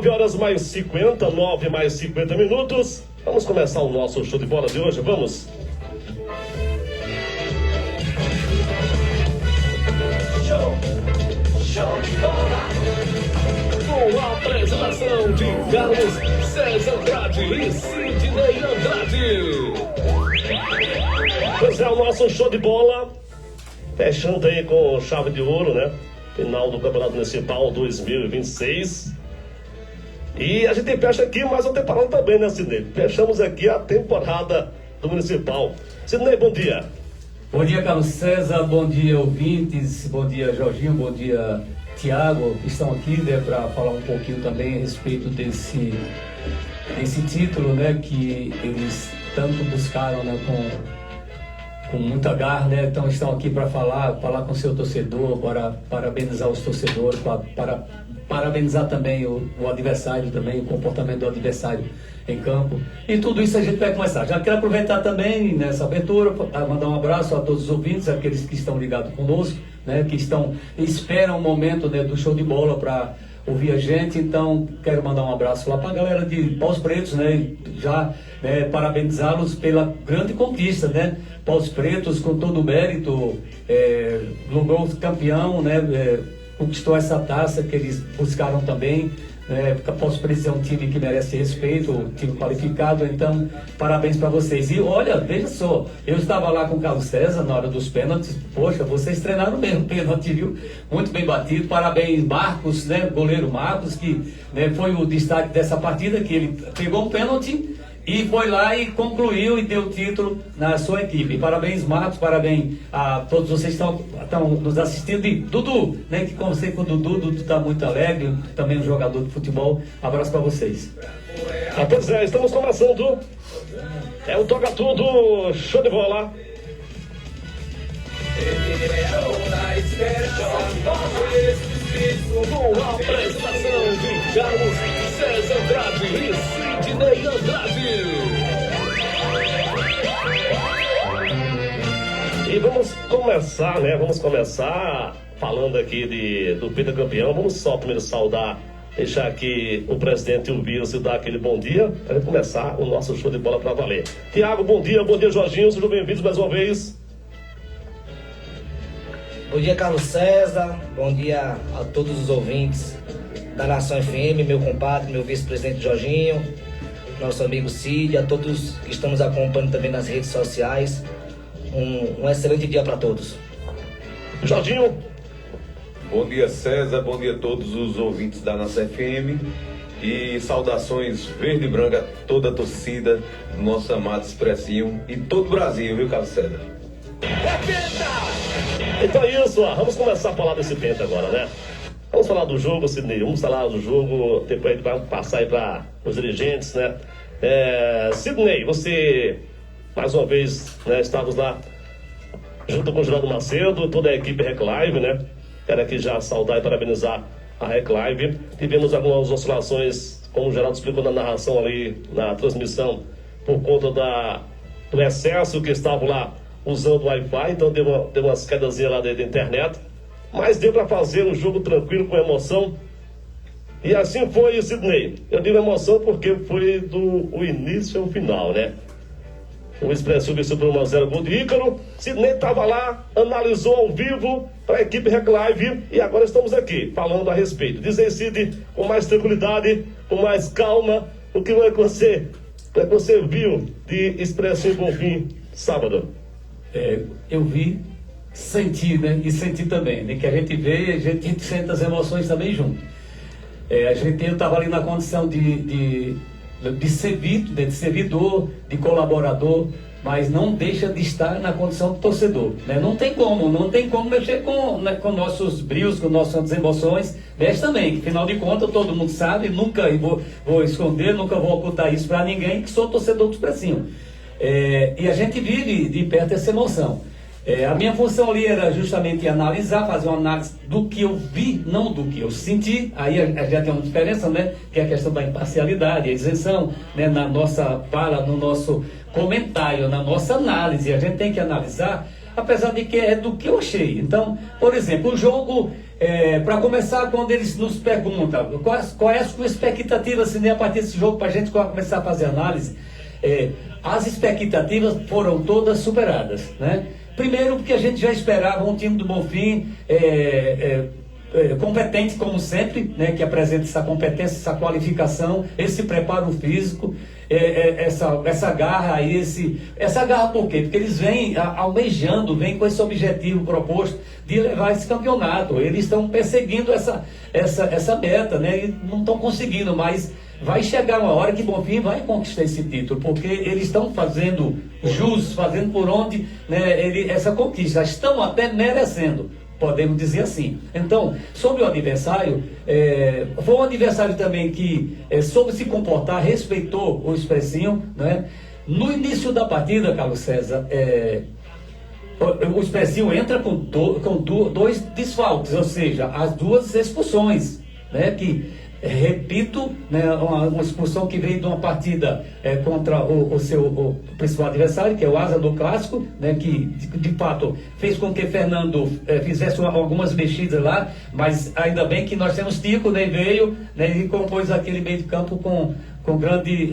9 horas mais 50, 9 mais 50 minutos. Vamos começar o nosso show de bola de hoje, vamos? Show de bola! Com a apresentação de Carlos César Andrade e Sidnei Andrade. Pois é, o nosso show de bola, fechando aí com chave de ouro, né? Final do Campeonato Municipal 2026. E a gente fecha aqui mais uma temporada também, né, Sidnei? Fechamos aqui a temporada do Municipal. Sidnei, bom dia. Bom dia, Carlos César, bom dia, ouvintes, bom dia, Jorginho, bom dia, Tiago, que estão aqui, né, para falar um pouquinho também a respeito desse título, né, que eles tanto buscaram, né, com muita garra, né, então estão aqui para falar com o seu torcedor, para parabenizar os torcedores, para parabenizar também o adversário, também o comportamento do adversário em campo. E tudo isso a gente vai começar. Já quero aproveitar também nessa abertura para mandar um abraço a todos os ouvintes, aqueles que estão ligados conosco, né, que esperam o momento, né, do show de bola para ouvir a gente. Então quero mandar um abraço lá para a galera de Paus Pretos, né, já parabenizá-los pela grande conquista, né. Paus Pretos, com todo o mérito, logrou campeão, né, conquistou essa taça que eles buscaram também. Posso dizer, é um time que merece respeito, um time qualificado, então parabéns para vocês. E olha, veja só, eu estava lá com o Carlos César na hora dos pênaltis. Poxa, vocês treinaram mesmo pênalti, viu? Muito bem batido, parabéns Marcos, né, goleiro Marcos, que, né, foi o destaque dessa partida, que ele pegou um pênalti e foi lá e concluiu e deu o título na sua equipe. Parabéns, Marcos, parabéns a todos vocês que estão nos assistindo. E Dudu, né, que conversei com o Dudu está muito alegre, também um jogador de futebol. Abraço para vocês. Pois é, estamos começando. É o Toca Tudo, show de bola. Com a apresentação de Carlos César Andrade e Sidnei Andrade. E vamos começar, né? Vamos começar falando aqui do pentacampeão. Vamos só primeiro saudar, deixar aqui o presidente e o vice dar aquele bom dia, para começar o nosso show de bola para valer. Tiago, bom dia, Jorginho, sejam bem-vindos mais uma vez. Bom dia, Carlos César, bom dia a todos os ouvintes da Nação FM, meu compadre, meu vice-presidente Jorginho, nosso amigo Cid, a todos que estão nos acompanhando também nas redes sociais. Um excelente dia para todos. Jorginho. Bom dia, César, bom dia a todos os ouvintes da Nação FM e saudações verde e branca a toda a torcida do nosso amado Expressinho e todo o Brasil, viu, Carlos César? Então é isso, ó. Vamos começar a falar desse penta agora, né? Vamos falar do jogo, Sidnei. Vamos falar do jogo, depois a gente vai passar aí para os dirigentes, né? Sidnei, você, mais uma vez, né, estávamos lá junto com o Geraldo Macedo, toda a equipe Rec Live, né? Quero aqui já saudar e parabenizar a Rec Live. Tivemos algumas oscilações, como o Geraldo explicou na narração ali, na transmissão, por conta do excesso que estavam lá usando o Wi-Fi, então deu umas quedazinhas lá da internet, mas deu para fazer o jogo tranquilo, com emoção. E assim foi, Sidnei. Eu digo emoção porque foi do início ao final, né? O Expresso venceu por 1-0, gol de Ícaro. Sidnei estava lá, analisou ao vivo para a equipe Rec Live e agora estamos aqui falando a respeito. Diz aí, Cid, com mais tranquilidade, com mais calma, o que você viu de Expresso em Bonfim sábado? Eu vi, senti, né? E senti também, né? Que a gente vê, a gente sente as emoções também junto. Eu estava ali na condição de servidor, de colaborador, mas não deixa de estar na condição de torcedor, né? Não tem como mexer com nossos brios, com nossas emoções, mexe também, que afinal de contas todo mundo sabe, nunca vou esconder, nunca vou ocultar isso para ninguém, que sou torcedor do Expressinho. E a gente vive de perto essa emoção. A minha função ali era justamente analisar, fazer uma análise do que eu vi, não do que eu senti. Aí já tem uma diferença, né? Que é a questão da imparcialidade, a isenção, né? Na nossa fala, no nosso comentário, na nossa análise. A gente tem que analisar, apesar de que é do que eu achei. Então, por exemplo, o jogo Para começar, quando eles nos perguntam qual é a sua expectativa assim, a partir desse jogo, para a gente começar a fazer análise, as expectativas foram todas superadas, né? Primeiro, porque a gente já esperava um time do Bonfim competente como sempre, né, que apresenta essa competência, essa qualificação, esse preparo físico, essa garra aí, essa garra por quê? Porque eles vêm almejando, vêm com esse objetivo proposto de levar esse campeonato. Eles estão perseguindo essa meta, né, e não estão conseguindo, mas vai chegar uma hora que Bonfim vai conquistar esse título, porque eles estão fazendo jus, fazendo por onde, né, essa conquista, estão até merecendo, podemos dizer assim. Então, sobre o adversário, foi um adversário também que soube se comportar, respeitou o Expressinho, né? No início da partida, Carlos César, o Expressinho entra com dois desfalques, ou seja, as duas expulsões, né? Que, repito, né, uma expulsão que veio de uma partida contra o seu principal adversário, que é o Asa do Clássico, né, que de fato fez com que Fernando fizesse algumas mexidas lá, mas ainda bem que nós temos Tico, né, veio, né, e compôs aquele meio de campo com grande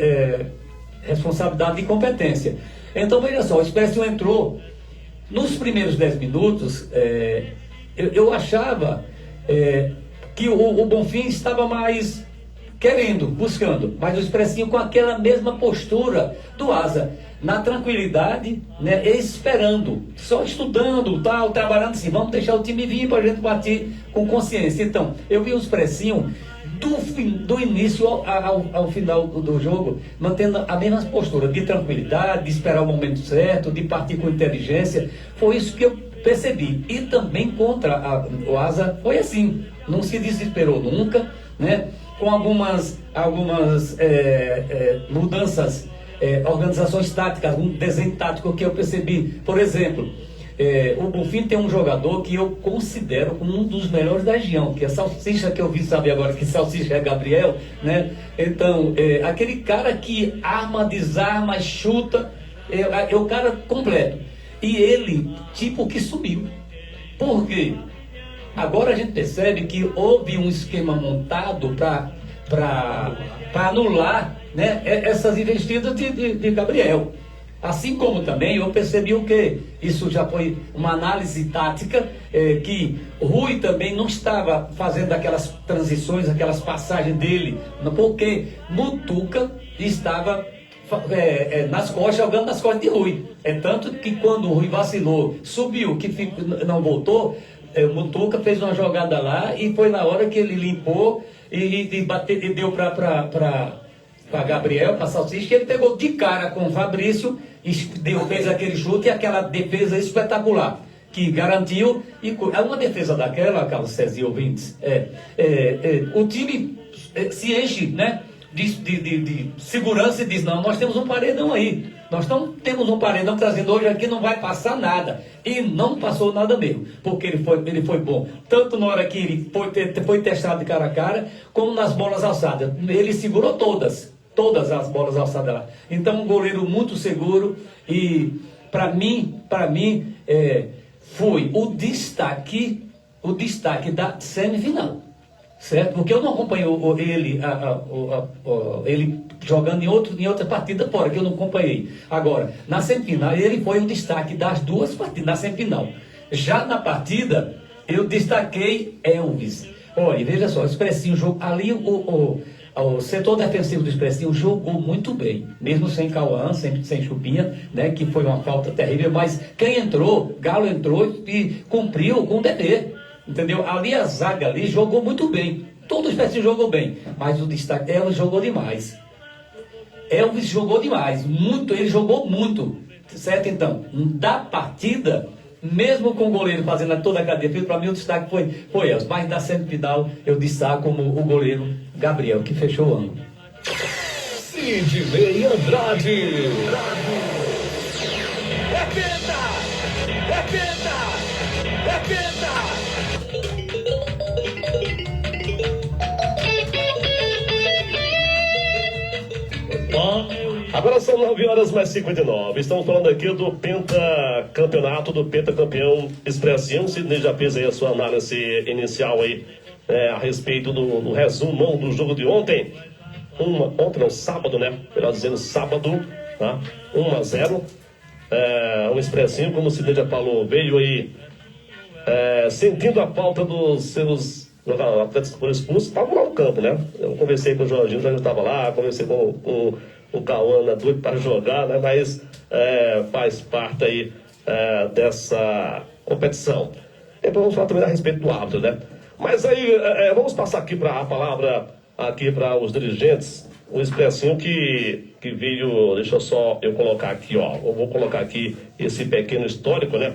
responsabilidade e competência. Então veja só, o Expressinho entrou nos primeiros 10 minutos, eu achava que o Bonfim estava mais querendo, buscando, mas o Expressinho com aquela mesma postura do Asa, na tranquilidade, né, esperando, só estudando, tal, trabalhando assim, vamos deixar o time vir para a gente bater com consciência. Então, eu vi o Expressinho do início ao final do jogo, mantendo a mesma postura de tranquilidade, de esperar o momento certo, de partir com inteligência. Foi isso que eu percebi. E também contra o Asa foi assim, não se desesperou nunca, né? Com algumas mudanças, organizações táticas, um desenho tático que eu percebi. Por exemplo, o Bonfim tem um jogador que eu considero como um dos melhores da região, que é a Salsicha, que eu vi saber agora que Salsicha é Gabriel, né? Então, aquele cara que arma, desarma, chuta, é o cara completo. E ele, tipo, que sumiu. Por quê? Agora a gente percebe que houve um esquema montado para anular, né, essas investidas de Gabriel. Assim como também eu percebi o que? Isso já foi uma análise tática, que Rui também não estava fazendo aquelas transições, aquelas passagens dele, porque Mutuca estava nas costas, jogando nas costas de Rui. Tanto que quando o Rui vacilou, subiu, que não voltou, o Mutuca fez uma jogada lá e foi na hora que ele limpou e deu para Gabriel, para Salsicha, que ele pegou de cara com o Fabrício e fez aquele chute e aquela defesa espetacular que garantiu. E é uma defesa daquela, Carlos César e ouvintes, o time se enche, né, de segurança e diz: não, nós temos um paredão aí, nós não temos um paredão trazendo hoje aqui, não vai passar nada. E não passou nada mesmo, porque ele foi bom, tanto na hora que ele foi testado de cara a cara, como nas bolas alçadas. Ele segurou todas as bolas alçadas lá. Então, um goleiro muito seguro. E para mim foi o destaque da semifinal. Certo? Porque eu não acompanho ele jogando em outra partida fora, que eu não acompanhei. Agora, na semifinal, ele foi o destaque das duas partidas, na semifinal. Já na partida, eu destaquei Elvis. Olha, veja só, o Expressinho jogou ali, o setor defensivo do Expressinho jogou muito bem, mesmo sem Cauã, sem Chupinha, né, que foi uma falta terrível, mas quem entrou, Galo entrou e cumpriu com o dever. Entendeu? Ali a zaga ali jogou muito bem. Todo o Expressinho jogou bem. Mas o destaque, Elvis jogou demais. Elvis jogou demais. Muito, ele jogou muito. Certo? Então, da partida, mesmo com o goleiro fazendo toda a defesa, para mim o destaque foi Elvis. Mas da semifinal eu destaco como o goleiro Gabriel, que fechou o ângulo. Sidney Andrade. É penta! É penta! É penta! Pai Agora são 9h mais 59. Estamos falando aqui do pentacampeonato, do pentacampeão Expressinho. Sidney já fez aí a sua análise inicial aí a respeito do resumão do jogo de ontem. Ontem não, sábado, né? Melhor dizendo, sábado, tá? 1-0. O Expressinho, como o Sidney já falou, veio aí sentindo a falta dos seus atletas que foram expulsos. Estavam lá no campo, né? Eu conversei com o Jorginho, já estava lá, conversei com o Cauã, doido para jogar, né? Mas faz parte aí dessa competição. Depois vamos falar também a respeito do árbitro, né? Mas aí, vamos passar aqui a palavra aqui para os dirigentes. O Expressinho que veio, deixa só eu colocar aqui, ó. Eu vou colocar aqui esse pequeno histórico, né?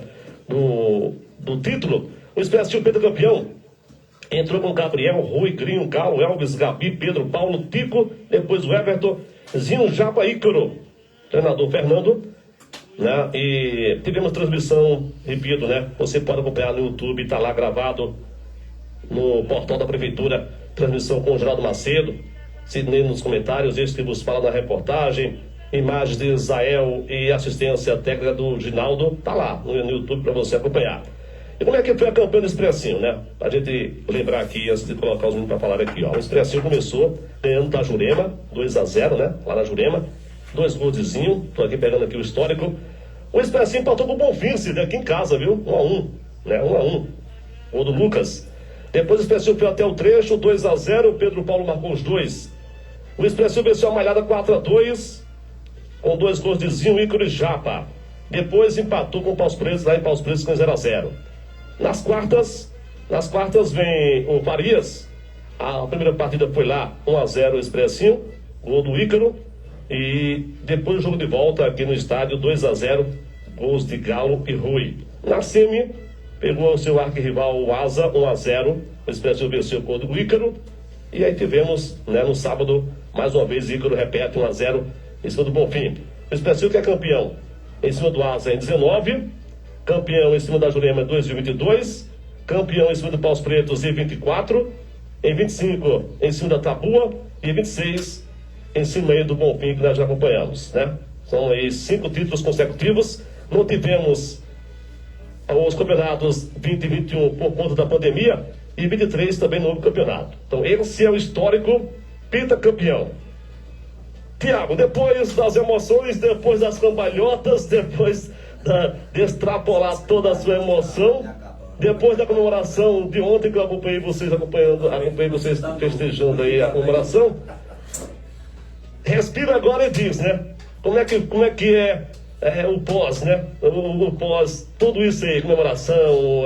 Do título. O Expressinho pentacampeão entrou com Gabriel, Rui, Grinho, Galo, Elvis, Gabi, Pedro, Paulo, Tico, depois o Everton, Zinho, Japa, Ícaro, treinador Fernando, né? E tivemos transmissão, repito, né? Você pode acompanhar no YouTube, tá lá gravado no portal da Prefeitura, transmissão com o Geraldo Macedo, Sidney nos comentários, este que vos fala na reportagem, imagens de Israel e assistência técnica do Ginaldo, tá lá no YouTube para você acompanhar. E como é que foi a campanha do Expressinho, né? A gente lembrar aqui, antes de colocar os meninos para falar aqui, ó. O Expressinho começou ganhando da Jurema, 2-0, né? Lá na Jurema, 2 gols de Zinho, tô aqui pegando aqui o histórico. O Expressinho empatou com o Bonfim, aqui em casa, viu? 1-1, né? 1-1. Gol do Lucas. Depois o Expressinho foi até o trecho, 2-0, o Pedro Paulo marcou os 2. O Expressinho venceu a Malhada 4-2, com 2 gols de Zinho, Ícaro e Japa. Depois empatou com o Paus Pretos, lá em Paus Pretos, com 0-0. Nas quartas vem o Farias. A primeira partida foi lá, 1-0 o Expressinho, gol do Ícaro. E depois o jogo de volta aqui no estádio, 2-0, gols de Galo e Rui. Na semi, pegou o seu arquirrival, o Asa, 1-0. O Expressinho venceu o gol do Ícaro. E aí tivemos, né, no sábado, mais uma vez, Ícaro repete 1-0 em cima do Bonfim. O Expressinho que é campeão em cima do Asa em 19, campeão em cima da Jurema em 2022, campeão em cima do Paus Pretos em 24, em 25 em cima da Tabua e em 26 em cima aí do Bonfim, que nós já acompanhamos, né? São aí 5 títulos consecutivos. Não tivemos os campeonatos 20 e 21 por conta da pandemia, e 23 também novo campeonato. Então esse é o histórico pentacampeão. Tiago, depois das emoções, depois das cambalhotas, depois de extrapolar toda a sua emoção, depois da comemoração de ontem, que eu acompanhei vocês festejando aí a comemoração, respira agora e diz, né? Como é que é o pós, né? O pós, tudo isso aí, comemoração,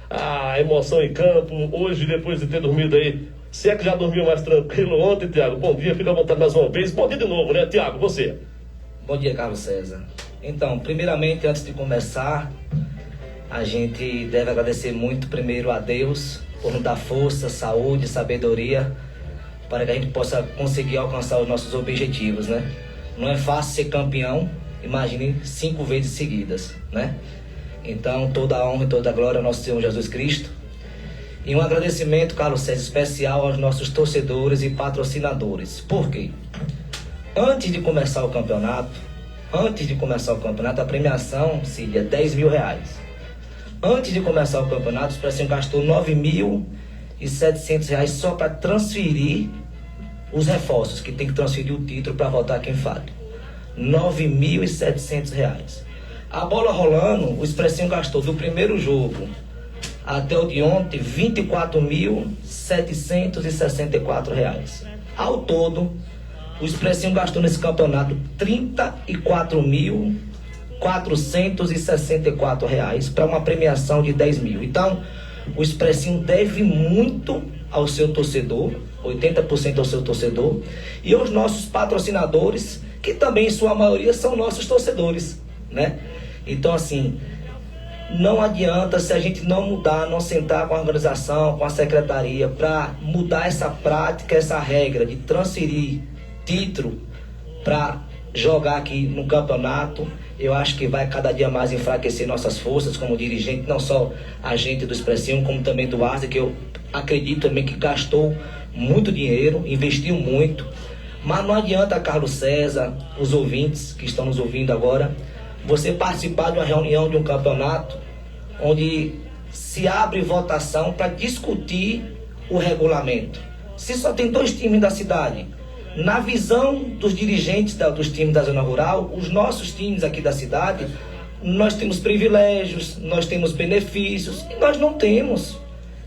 a emoção em campo, hoje, depois de ter dormido aí, se é que já dormiu mais tranquilo ontem, Tiago, bom dia, fica à vontade mais uma vez. Bom dia de novo, né, Tiago, você? Bom dia, Carlos César. Então, primeiramente, antes de começar, a gente deve agradecer muito primeiro a Deus por nos dar força, saúde, sabedoria, para que a gente possa conseguir alcançar os nossos objetivos, né? Não é fácil ser campeão, imagine 5 vezes seguidas, né? Então, toda a honra e toda a glória ao nosso Senhor Jesus Cristo. E um agradecimento, Carlos César, especial aos nossos torcedores e patrocinadores. Por quê? Antes de começar o campeonato, a premiação seria R$10 mil. Antes de começar o campeonato, o Expressinho gastou R$9.700 só para transferir os reforços, que tem que transferir o título para voltar aqui em Fátima. R$9.700. A bola rolando, o Expressinho gastou do primeiro jogo até o de ontem R$24.764. Ao todo, o Expressinho gastou nesse campeonato R$34.464 para uma premiação de R$10 mil. Então, o Expressinho deve muito ao seu torcedor, 80% ao seu torcedor, e aos nossos patrocinadores, que também em sua maioria são nossos torcedores, né? Então, assim, não adianta se a gente não mudar, não sentar com a organização, com a secretaria, para mudar essa prática, essa regra de transferir título para jogar aqui no campeonato. Eu acho que vai cada dia mais enfraquecer nossas forças como dirigente, não só a gente do Expressinho, como também do Asa, que eu acredito também que gastou muito dinheiro, investiu muito. Mas não adianta, Carlos César, os ouvintes que estão nos ouvindo agora, você participar de uma reunião de um campeonato onde se abre votação para discutir o regulamento. Se só tem 2 times da cidade, na visão dos dirigentes dos times da zona rural, os nossos times aqui da cidade, nós temos privilégios, nós temos benefícios, e nós não temos.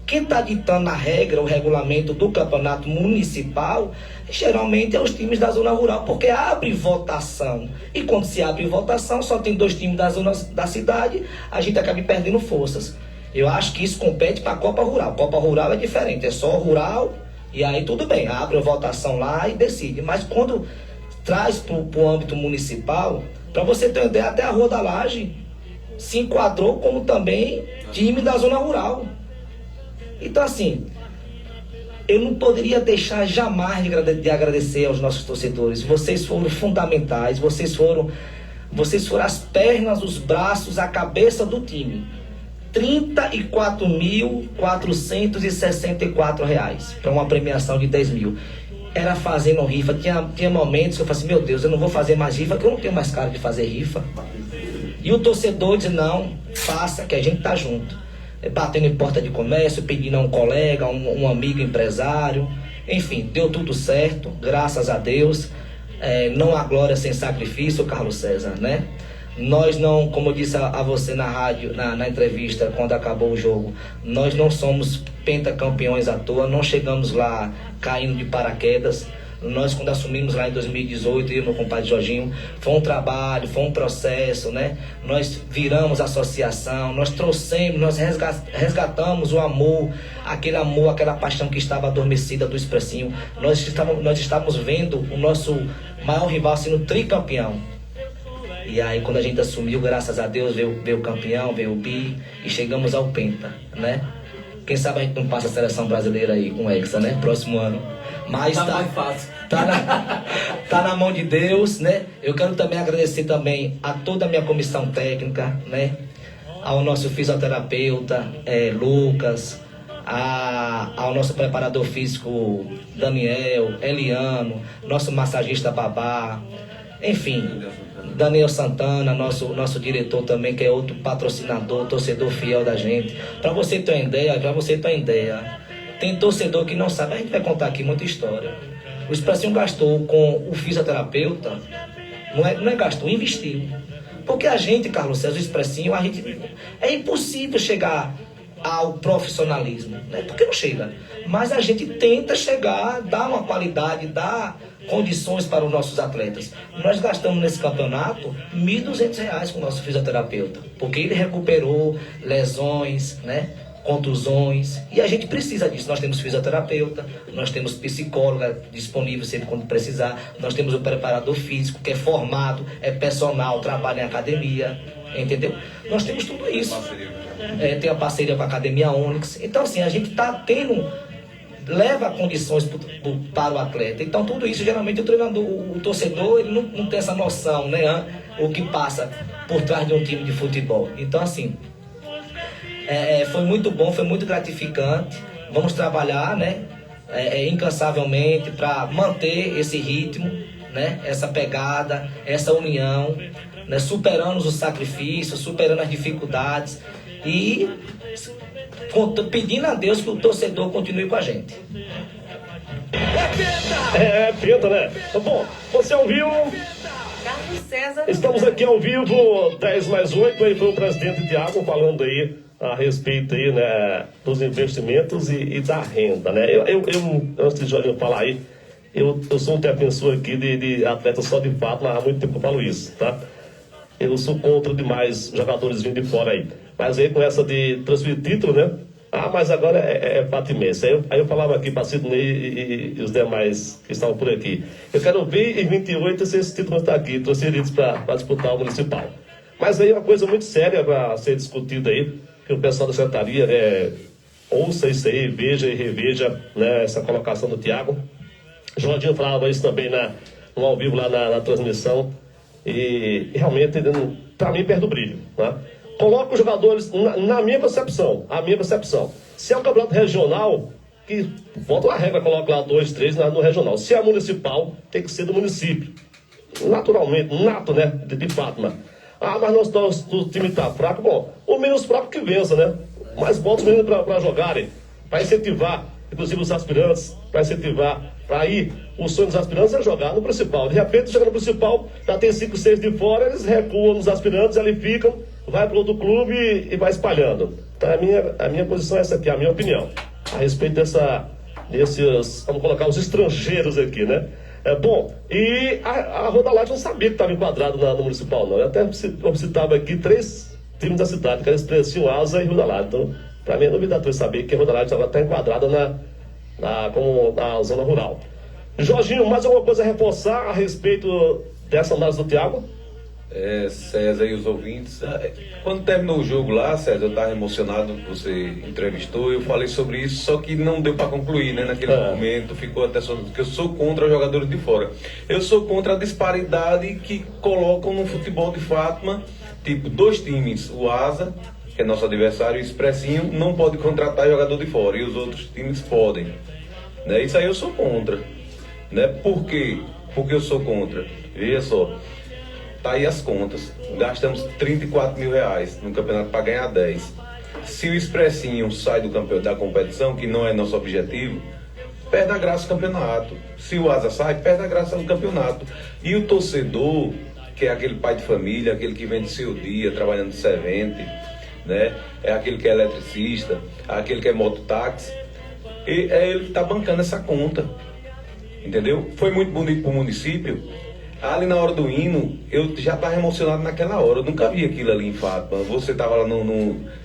Quem está ditando a regra, o regulamento do campeonato municipal, geralmente é os times da zona rural, porque abre votação. E quando se abre votação, só tem 2 times da zona da cidade, a gente acaba perdendo forças. Eu acho que isso compete para a Copa Rural. Copa Rural é diferente, é só rural, e aí tudo bem, abre a votação lá e decide. Mas quando traz para o âmbito municipal, para você ter uma ideia, até a Rua da Laje se enquadrou como também time da zona rural. Então assim, eu não poderia deixar jamais de agradecer aos nossos torcedores. Vocês foram fundamentais, vocês foram as pernas, os braços, a cabeça do time. R$ 34.464 para uma premiação de 10 mil. Era fazendo rifa, tinha momentos que eu falei assim, meu Deus, eu não vou fazer mais rifa, porque eu não tenho mais cara de fazer rifa. E o torcedor diz, não, faça, que a gente tá junto. Batendo em porta de comércio, pedindo a um colega, um amigo empresário, enfim, deu tudo certo, graças a Deus. Não há glória sem sacrifício, Carlos César, né? Nós não, como eu disse a você na rádio, na entrevista, quando acabou o jogo, nós não somos pentacampeões à toa, não chegamos lá caindo de paraquedas. Nós, quando assumimos lá em 2018, eu e meu compadre Jorginho, foi um trabalho, foi um processo, né? Nós viramos associação, nós trouxemos, nós resgatamos o amor, aquela paixão que estava adormecida do Expressinho. Nós estávamos vendo o nosso maior rival sendo tricampeão. E aí, quando a gente assumiu, graças a Deus, veio o campeão, veio o bi, e chegamos ao Penta, né? Quem sabe a gente não passa a seleção brasileira aí com o Hexa, né? Próximo ano. Mas tá mais fácil. Tá na mão de Deus, né? Eu quero também agradecer também a toda a minha comissão técnica, né? Ao nosso fisioterapeuta, Lucas, ao nosso preparador físico, Daniel, Eliano, nosso massagista Babá, enfim, Daniel Santana, nosso diretor também, que é outro patrocinador, torcedor fiel da gente. Para você ter uma ideia, tem torcedor que não sabe, a gente vai contar aqui muita história. O Expressinho gastou com o fisioterapeuta, não é gastou, investiu. Porque a gente, Carlos César, o Expressinho, é impossível chegar ao profissionalismo, né? Porque não chega. Mas a gente tenta chegar, dar uma qualidade, dar condições para os nossos atletas. Nós gastamos nesse campeonato R$ 1.200 com o nosso fisioterapeuta, porque ele recuperou lesões, né? Contusões, e a gente precisa disso. Nós temos fisioterapeuta, nós temos psicóloga disponível sempre quando precisar, nós temos o preparador físico que é formado, é personal, trabalha em academia, entendeu? Nós temos tudo isso. Tem a parceria com a Academia Onyx. Então assim, a gente está leva condições para o atleta. Então tudo isso, geralmente o treinador, o torcedor, ele não tem essa noção, né? O que passa por trás de um time de futebol. Então assim, foi muito bom, foi muito gratificante. Vamos trabalhar, né? Incansavelmente para manter esse ritmo, né? Essa pegada, essa união, né? Superando os sacrifícios, superando as dificuldades e pedindo a Deus que o torcedor continue com a gente. Penta, né? Bom, você ouviu? Carlos César. Estamos aqui ao vivo, 10+8, aí foi o presidente Tiago falando aí a respeito aí, né, dos investimentos e da renda, né? Eu antes de Jorginho falar aí, eu sou um defensor aqui de atleta só de fato, mas há muito tempo que eu falo isso, tá? Eu sou contra demais jogadores vindo de fora aí. Mas aí com essa de transferir título, né? Mas agora é fato imenso. Aí eu falava aqui para Sidney e os demais que estavam por aqui. Eu quero ver em 28 se esse título está aqui, transferidos para disputar o municipal. Mas aí é uma coisa muito séria para ser discutida aí, que o pessoal da secretaria ouça isso aí, veja e reveja, né, essa colocação do Tiago. Jorginho falava isso também no ao vivo lá na transmissão. E realmente, para mim, perde o brilho, tá? Coloca os jogadores, na minha concepção, se é um campeonato regional, que volta a regra, coloca lá 2, 3 no regional. Se é municipal, tem que ser do município. Naturalmente, nato, né? De Fátima. Ah, mas o time tá fraco. Bom, o menos fraco que vença, né? Mas bota os meninos para jogarem, para incentivar, inclusive os aspirantes, para incentivar. Aí, o sonho dos aspirantes é jogar no principal. De repente, chega no principal, já tem 5, 6 de fora, eles recuam nos aspirantes, ali ficam, vai para outro clube e vai espalhando. Então, a minha posição é essa aqui, a minha opinião. A respeito desses, vamos colocar os estrangeiros aqui, né? Bom, e a Rodalite não sabia que estava enquadrado no municipal, não. Eu até citava aqui 3 times da cidade, que era Expressinho, Asa e Rodalite. Então, para mim é novidade eu saber que a Rodalite está enquadrada como na zona rural. Jorginho, mais alguma coisa a reforçar a respeito dessa análise do Thiago? César e os ouvintes, quando terminou o jogo lá, César, eu estava emocionado, você entrevistou, eu falei sobre isso, só que não deu para concluir, né, naquele momento, ficou até só que eu sou contra os jogadores de fora. Eu sou contra a disparidade que colocam no futebol de Fátima, tipo, 2 times, o Asa, que é nosso adversário, e o Expressinho, não pode contratar jogador de fora, e os outros times podem, né? Isso aí eu sou contra, né? Por quê? Porque eu sou contra. Veja só, tá aí as contas, gastamos 34 mil reais no campeonato para ganhar 10. Se o Expressinho sai da competição, que não é nosso objetivo, perde a graça do campeonato. Se o Asa sai, perde a graça do campeonato. E o torcedor, que é aquele pai de família, aquele que vende seu dia, trabalhando de servente, né? É aquele que é eletricista, aquele que é mototáxi, e é ele que está bancando essa conta, entendeu? Foi muito bonito para o município. Ali na hora do hino, eu já estava emocionado naquela hora. Eu nunca vi aquilo ali em Fátima. Você estava lá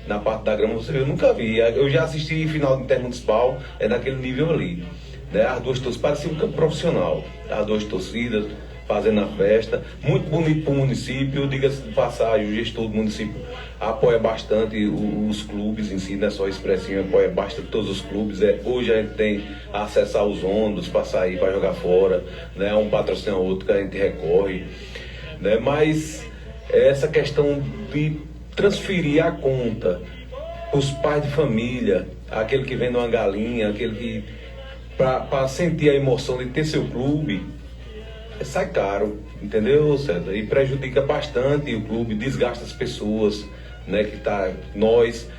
na parte da grama, eu nunca vi. Eu já assisti final de intermunicipal, naquele nível ali, né? As 2 torcidas, parecia um campo profissional. As 2 torcidas fazendo a festa. Muito bonito para o município. Diga-se de passagem, o gestor do município apoia bastante os clubes em si, não é só Expressinho, apoia bastante todos os clubes. Hoje a gente tem acesso aos ônibus para sair, para jogar fora, né? Um patrocina outro que a gente recorre, né? Mas essa questão de transferir a conta para os pais de família, aquele que vende uma galinha, aquele que para sentir a emoção de ter seu clube, sai caro, entendeu, César? E prejudica bastante o clube, desgasta as pessoas, né?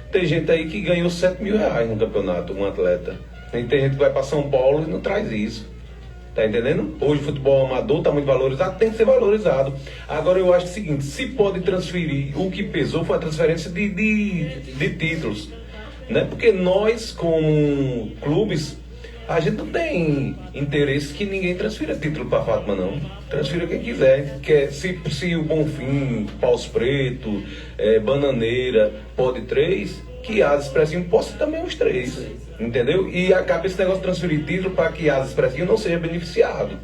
Tem gente aí que ganhou 7 mil reais no campeonato, um atleta. Tem gente que vai para São Paulo e não traz isso. Tá entendendo? Hoje o futebol amador está muito valorizado, tem que ser valorizado. Agora eu acho o seguinte, se pode transferir, o que pesou foi a transferência de títulos, né? Porque nós, como clubes, a gente não tem interesse que ninguém transfira título para Fátima, não. Transfira quem quiser. Se o Bonfim, Paus Preto, Bananeira, pode 3, que a Expressinho possa também os 3. Entendeu? E acaba esse negócio de transferir título para que a Expressinho não seja beneficiado.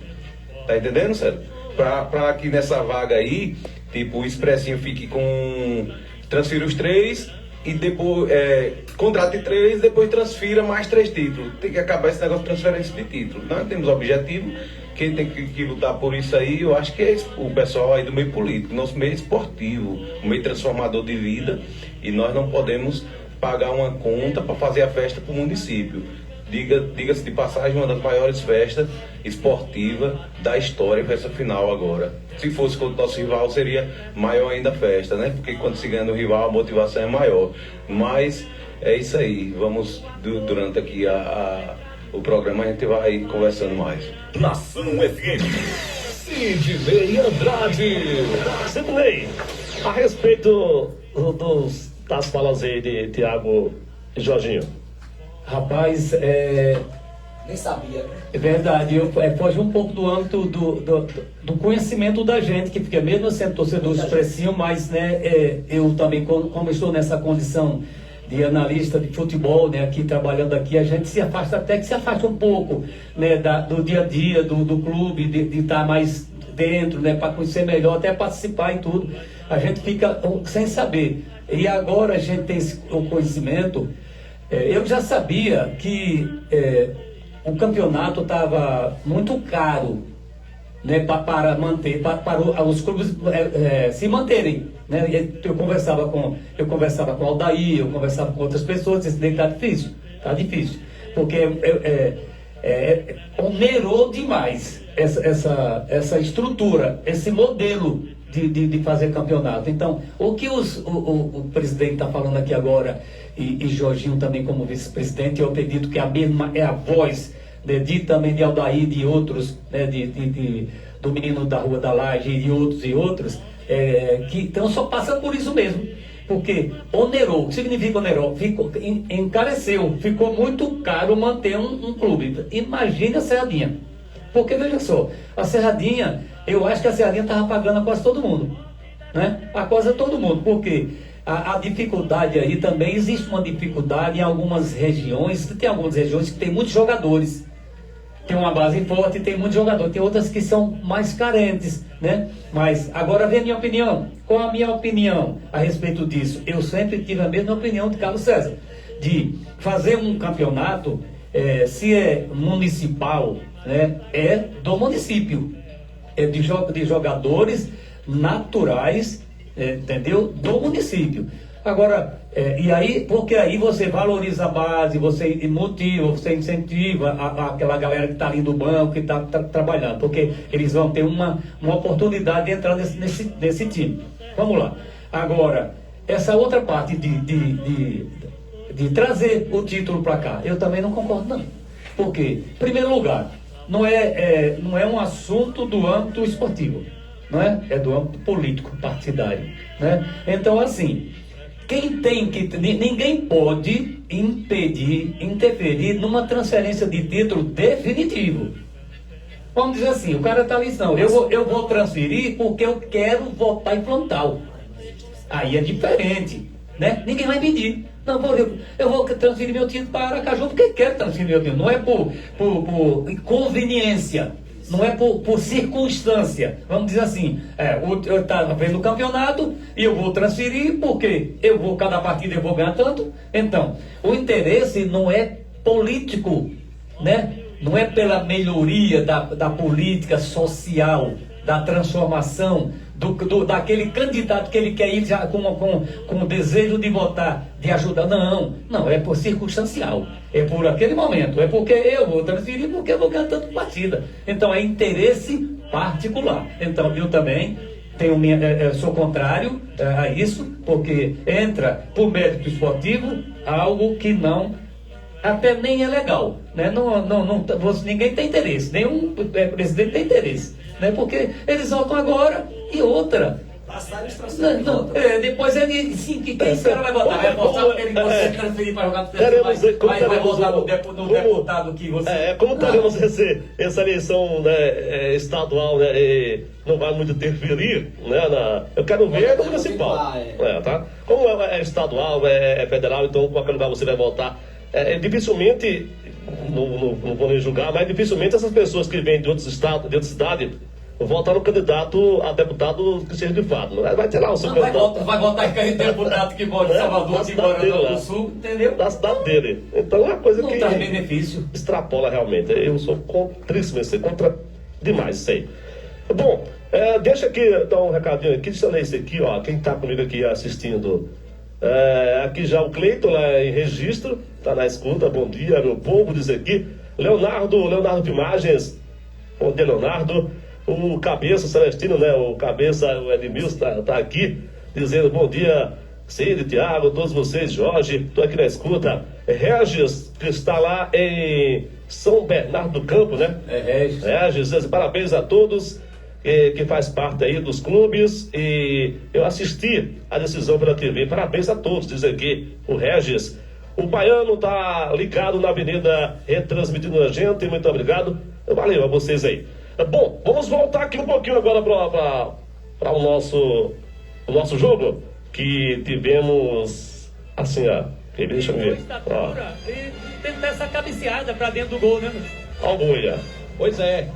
Tá entendendo, Sérgio? Para que nessa vaga aí, tipo, o Expressinho fique com... transfira os 3... e depois contrate 3, depois transfira mais 3 títulos. Tem que acabar esse negócio de transferência de títulos. Nós temos objetivo, quem tem que lutar por isso aí, eu acho que é o pessoal aí do meio político, nosso meio esportivo, o meio transformador de vida, e nós não podemos pagar uma conta para fazer a festa para o município. Diga-se de passagem, uma das maiores festas esportivas da história, festa final agora. Se fosse contra o nosso rival, seria maior ainda a festa, né? Porque quando se ganha no rival, a motivação é maior. Mas é isso aí. Vamos, durante aqui o programa, a gente vai conversando mais. Nação FM. Sidney Andrade. Sidney, a respeito das falas aí de Thiago e Jorginho. Rapaz, Nem sabia, né? é verdade, foge um pouco do âmbito do conhecimento da gente, que fica mesmo sendo torcedor Expressinho, mas né, eu também, como estou nessa condição de analista de futebol, né, aqui trabalhando aqui, a gente se afasta, até que se afasta um pouco, né, do dia a dia do clube, de estar mais dentro, né, para conhecer melhor, até participar e tudo. A gente fica sem saber. E agora a gente tem o conhecimento. Eu já sabia que o campeonato estava muito caro, né, para manter, para os clubes se manterem, né? Eu conversava com o Aldair, eu conversava com outras pessoas, disse, está difícil, porque onerou demais essa estrutura, esse modelo de fazer campeonato. Então, o que o presidente está falando aqui agora, e Jorginho também como vice-presidente, eu acredito que a mesma é a voz, né, também de Aldair, de outros, né, do menino da Rua da Laje e outros, que estão só passando por isso mesmo. Porque onerou, o que significa onerou? Encareceu, ficou muito caro manter um clube. Imagine a Serradinha. Porque veja só, a Serradinha, eu acho que a Serradinha estava pagando a quase todo mundo, né? A quase todo mundo, porque a dificuldade aí também, existe uma dificuldade em algumas regiões, tem algumas regiões que tem muitos jogadores. Tem uma base forte, tem muitos jogadores, tem outras que são mais carentes, né? Mas agora vem a minha opinião. Qual a minha opinião a respeito disso? Eu sempre tive a mesma opinião de Carlos César, de fazer um campeonato, se é municipal, né, é do município, é de jogadores naturais, entendeu? Do município. Agora, e aí, porque aí você valoriza a base, você motiva, você incentiva aquela galera que está ali do banco, que está trabalhando, porque eles vão ter uma oportunidade de entrar nesse time. Vamos lá. Agora, essa outra parte de trazer o título para cá, eu também não concordo, não. Por quê? Em primeiro lugar, não é um assunto do âmbito esportivo, não é? É do âmbito político, partidário, né? Então, assim, ninguém pode interferir numa transferência de título definitivo. Vamos dizer assim, o cara está ali, não, eu vou transferir porque eu quero votar em Plantal. Aí é diferente, né? Ninguém vai pedir. Não, eu vou transferir meu título para Aracaju porque quero transferir meu título. Não é por conveniência, não é por circunstância. Vamos dizer assim, eu estava vendo o campeonato e eu vou transferir porque cada partida eu vou ganhar tanto. Então, o interesse não é político, né? Não é pela melhoria da política social, da transformação, daquele candidato que ele quer ir já com o desejo de votar, de ajudar. Não, é por circunstancial. É por aquele momento. É porque eu vou transferir porque eu vou ganhar tanto partida. Então é interesse particular. Então eu também sou contrário a isso, porque entra por mérito esportivo algo que até nem é legal, né? Ninguém tem interesse, nenhum presidente tem interesse, né? Porque eles votam agora e outra. Depois ele, sim, quem esse cara vai votar? Vai votar porque você transferir para jogar vai votar no deputado que você. Como teremos essa eleição, né, estadual, né, não vai muito interferir, né? Eu quero ver no municipal. Tá? Como é estadual, é federal, então qualquer lugar você vai votar. Dificilmente, não vou nem julgar, mas dificilmente essas pessoas que vêm de outros estados, de outra cidade, votar no candidato a deputado que seja de fato. Vai ter lá o seu candidato. Vai votar em candidato que mora em Salvador, que mora no Sul, entendeu? Da cidade dele. Então é uma coisa não que traz benefício. Extrapola realmente. Eu sou contríssimo, contra demais isso aí. Bom, deixa aqui dar um recadinho aqui, deixa eu ler isso aqui, ó. Quem está comigo aqui assistindo. Aqui já o Cleiton lá em registro, tá na escuta. Bom dia, meu povo, diz aqui. Leonardo de Imagens. Bom dia, Leonardo. O Cabeça Celestino, né? O Edmilson tá aqui dizendo bom dia, Cid, Tiago, todos vocês, Jorge, tô aqui na escuta. Regis, que está lá em São Bernardo do Campo, né? Regis, parabéns a todos que faz parte aí dos clubes, e eu assisti a decisão pela TV. Parabéns a todos, diz aqui o Regis. O Baiano tá ligado na avenida, retransmitindo a gente. Muito obrigado. Valeu a vocês aí. Bom, vamos voltar aqui um pouquinho agora para o nosso jogo, que tivemos assim, deixa eu ver. E tentar essa cabeceada para dentro do gol, né? Ó o Boia. Pois é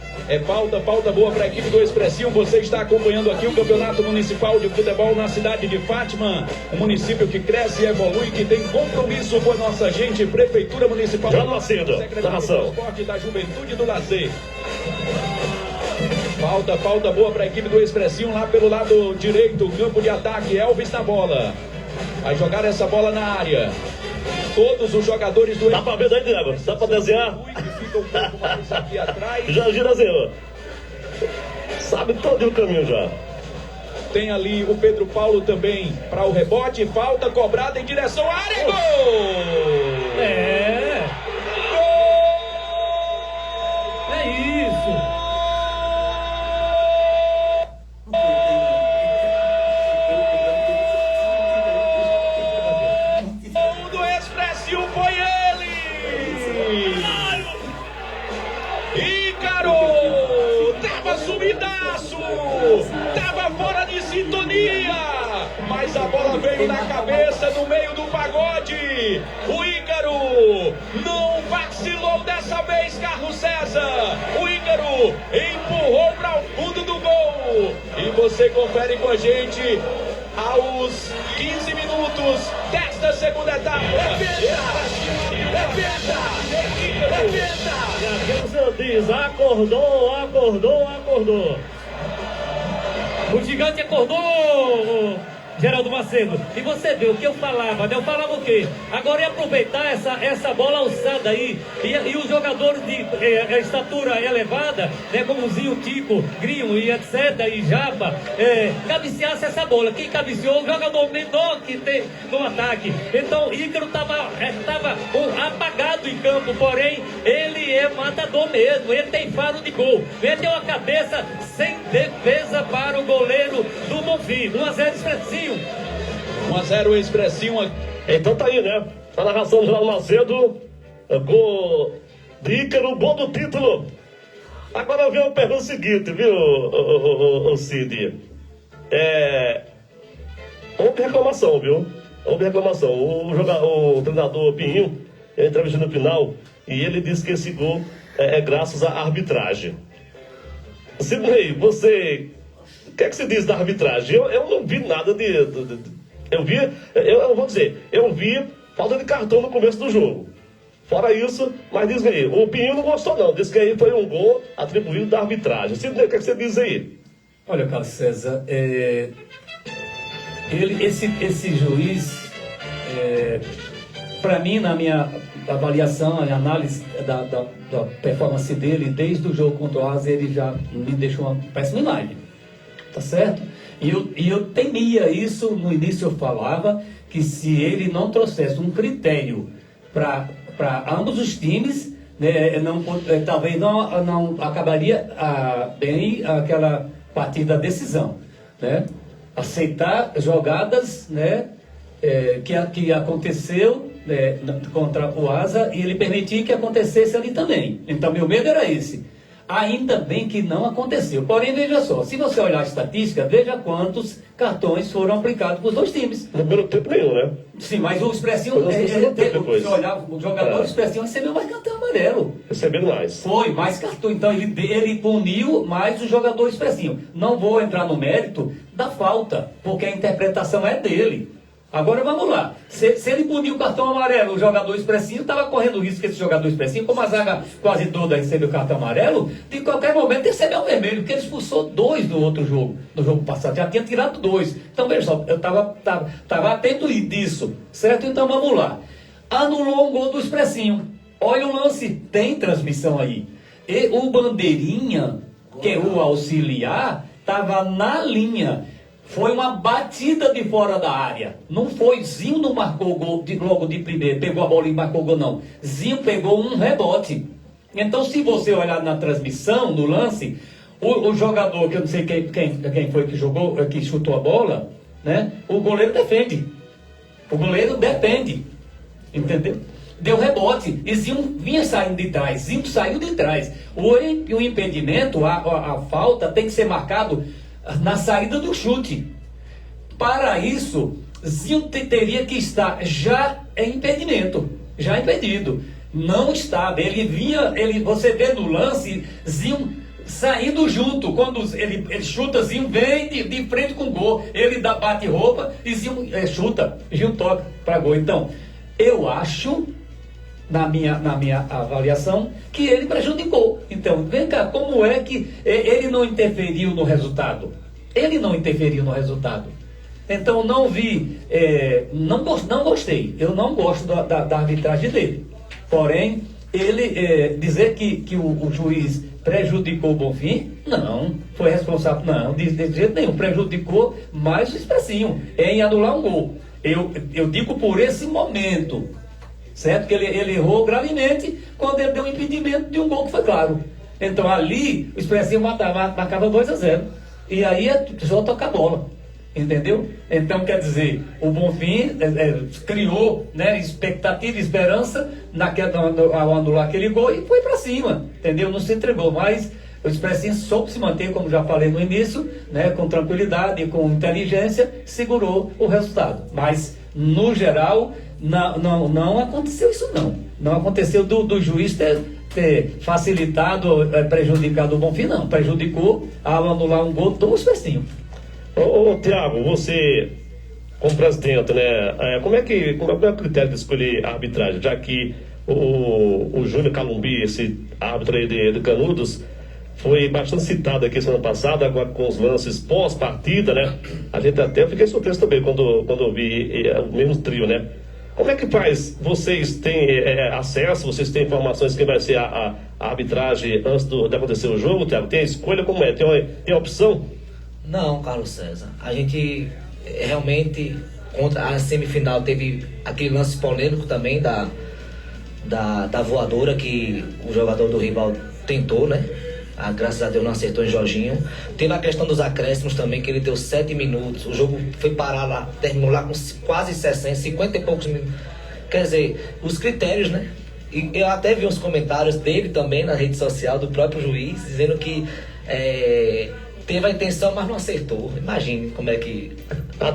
pauta boa para a equipe do Expressinho. Você está acompanhando aqui o Campeonato Municipal de Futebol na cidade de Fátima, um município que cresce e evolui, que tem compromisso com a nossa gente. Prefeitura Municipal Já nascido, narração. do Esporte, da Juventude e do Lazer. Pauta boa para a equipe do Expressinho lá pelo lado direito, campo de ataque. Elvis na bola, vai jogar essa bola na área. todos os jogadores do Dá pra ver daí, Diego? Dá pra desenhar? que ficam um pouco mais aqui atrás. Jorginho desenhou. Sabe todo o caminho já. Tem ali o Pedro Paulo também para o rebote. Falta cobrada em direção à área. Gol! É isso. Gol do Expressinho foi ele! Ícaro! Tava sumidaço! Tava fora de sintonia! Mas a bola veio na cabeça, no meio do pagode! O Ícaro não vacilou dessa vez, Carlos César! O Ícaro empurrou para o fundo do gol! E você confere com a gente aos 15 minutos desta segunda etapa! E aqui o senhor diz, acordou. O gigante acordou, Geraldo Macedo. E você vê o que eu falava, né? Eu falava o quê? Agora ia aproveitar essa bola alçada aí. E os jogadores de estatura elevada, né? Como Zinho, Tico, Grinho e etc. E Japa, cabeceasse essa bola. Quem cabeceou? O jogador menor que tem no ataque. Então Ícaro estava apagado em campo, porém ele é matador mesmo. Ele tem faro de gol. Meteu a cabeça sem defesa para o goleiro do Bonfim. 1-0 Expressinho. 1-0 Expressinho. Então tá aí, né? A narração do Geraldo Macedo. Gol de Ícaro, gol do título. Agora eu venho perguntar o seguinte, viu, o Cid? Houve reclamação, viu? Houve reclamação. O treinador Pinho entrevistou no final e ele disse que esse gol é graças à arbitragem. Sidney, você... O que é que você diz da arbitragem? Eu não vi nada eu vou dizer, eu vi falta de cartão no começo do jogo. Fora isso, mas diz aí, o Pinho não gostou não, disse que aí foi um gol atribuído da arbitragem. Sidney, o que é que você diz aí? Olha, Carlos César, esse juiz, para mim, na minha avaliação, a análise da performance dele, desde o jogo contra o Asa, ele já me deixou uma péssima imagem. Tá certo? E eu temia isso, no início eu falava que se ele não trouxesse um critério para ambos os times, né, talvez não acabaria bem aquela partida da decisão, né? Aceitar jogadas, né, que aconteceu contra o Asa e ele permitir que acontecesse ali também. Então meu medo era esse. Ainda bem que não aconteceu. Porém, veja só, se você olhar a estatística, veja quantos cartões foram aplicados para os dois times. No primeiro tempo nenhum, né? Sim, mas o Expressinho, se olhar, o jogador do Expressinho recebeu mais cartão amarelo. Recebendo mais. Foi, mais cartão. Então ele puniu mais o jogador Expressinho. Não vou entrar no mérito da falta, porque a interpretação é dele. Agora vamos lá, se ele puniu o cartão amarelo, o jogador Expressinho estava correndo o risco que esse jogador Expressinho, como a zaga quase toda recebeu o cartão amarelo, de qualquer momento recebeu um vermelho, porque ele expulsou 2 no outro jogo, no jogo passado, já tinha tirado 2. Então veja só, eu estava atento disso, certo? Então vamos lá. Anulou um gol do Expressinho. Olha o lance, tem transmissão aí. E o Bandeirinha, que é o auxiliar, estava na linha. Foi uma batida de fora da área. Não foi, Zinho não marcou o gol logo de primeiro, pegou a bola e marcou o gol, não. Zinho pegou um rebote. Então, se você olhar na transmissão, no lance, o jogador, que eu não sei quem foi que jogou, que chutou a bola, né? O goleiro defende. O goleiro defende. Entendeu? Deu rebote. E Zinho vinha saindo de trás. Zinho saiu de trás. O impedimento, a falta tem que ser marcado na saída do chute. Para isso, Zinho teria que estar já em impedimento, já impedido. Não estava. Você vê no lance, Zinho saindo junto. Quando ele chuta, Zinho vem de frente com o gol. Ele bate roupa e Zinho chuta. Zinho toca para gol. Então, eu acho, na minha avaliação, que ele prejudicou. Então, vem cá, como é que ele não interferiu no resultado? Ele não interferiu no resultado. Então não vi, não gostei, eu não gosto da arbitragem dele. Porém, ele dizer que o juiz prejudicou o Bonfim, não, foi responsável, não, de jeito nenhum, prejudicou mais o Expressinho em anular um gol. Eu digo por esse momento, certo? Que ele errou gravemente quando ele deu um impedimento de um gol que foi claro. Então ali o Expressinho marcava 2-0. E aí só tocar a bola. Entendeu? Então quer dizer, o Bonfim criou, né, expectativa, esperança ao anular aquele gol e foi para cima. Entendeu? Não se entregou, mas o Expressinho soube se manter, como já falei no início, né, com tranquilidade, com inteligência, segurou o resultado. Mas, no geral, não aconteceu isso não. Não aconteceu do juiz ter facilitado, prejudicado o Bonfim, não. Prejudicou ao anular um gol do Expressinho. Ô Tiago, você, como presidente, né, como é o critério de escolher a arbitragem, já que o Júnior Calumbi, esse árbitro aí de Canudos, foi bastante citado aqui semana passada, agora com os lances pós-partida, né? A gente até fiquei surpreso também quando eu vi o mesmo trio, né? Como é que faz? Vocês têm acesso, vocês têm informações de quem vai ser a arbitragem antes de acontecer o jogo, Tiago? Tem a escolha, como é? Tem a opção? Não, Carlos César. A gente realmente, contra a semifinal, teve aquele lance polêmico também da voadora que o jogador do rival tentou, né? Graças a Deus não acertou em Jorginho. Teve a questão dos acréscimos também, que ele deu 7 minutos. O jogo foi parar lá, terminou lá com quase 60, 50 e poucos minutos. Quer dizer, os critérios, né? E eu até vi uns comentários dele também na rede social, do próprio juiz, dizendo que teve a intenção, mas não acertou. Imagine como é que...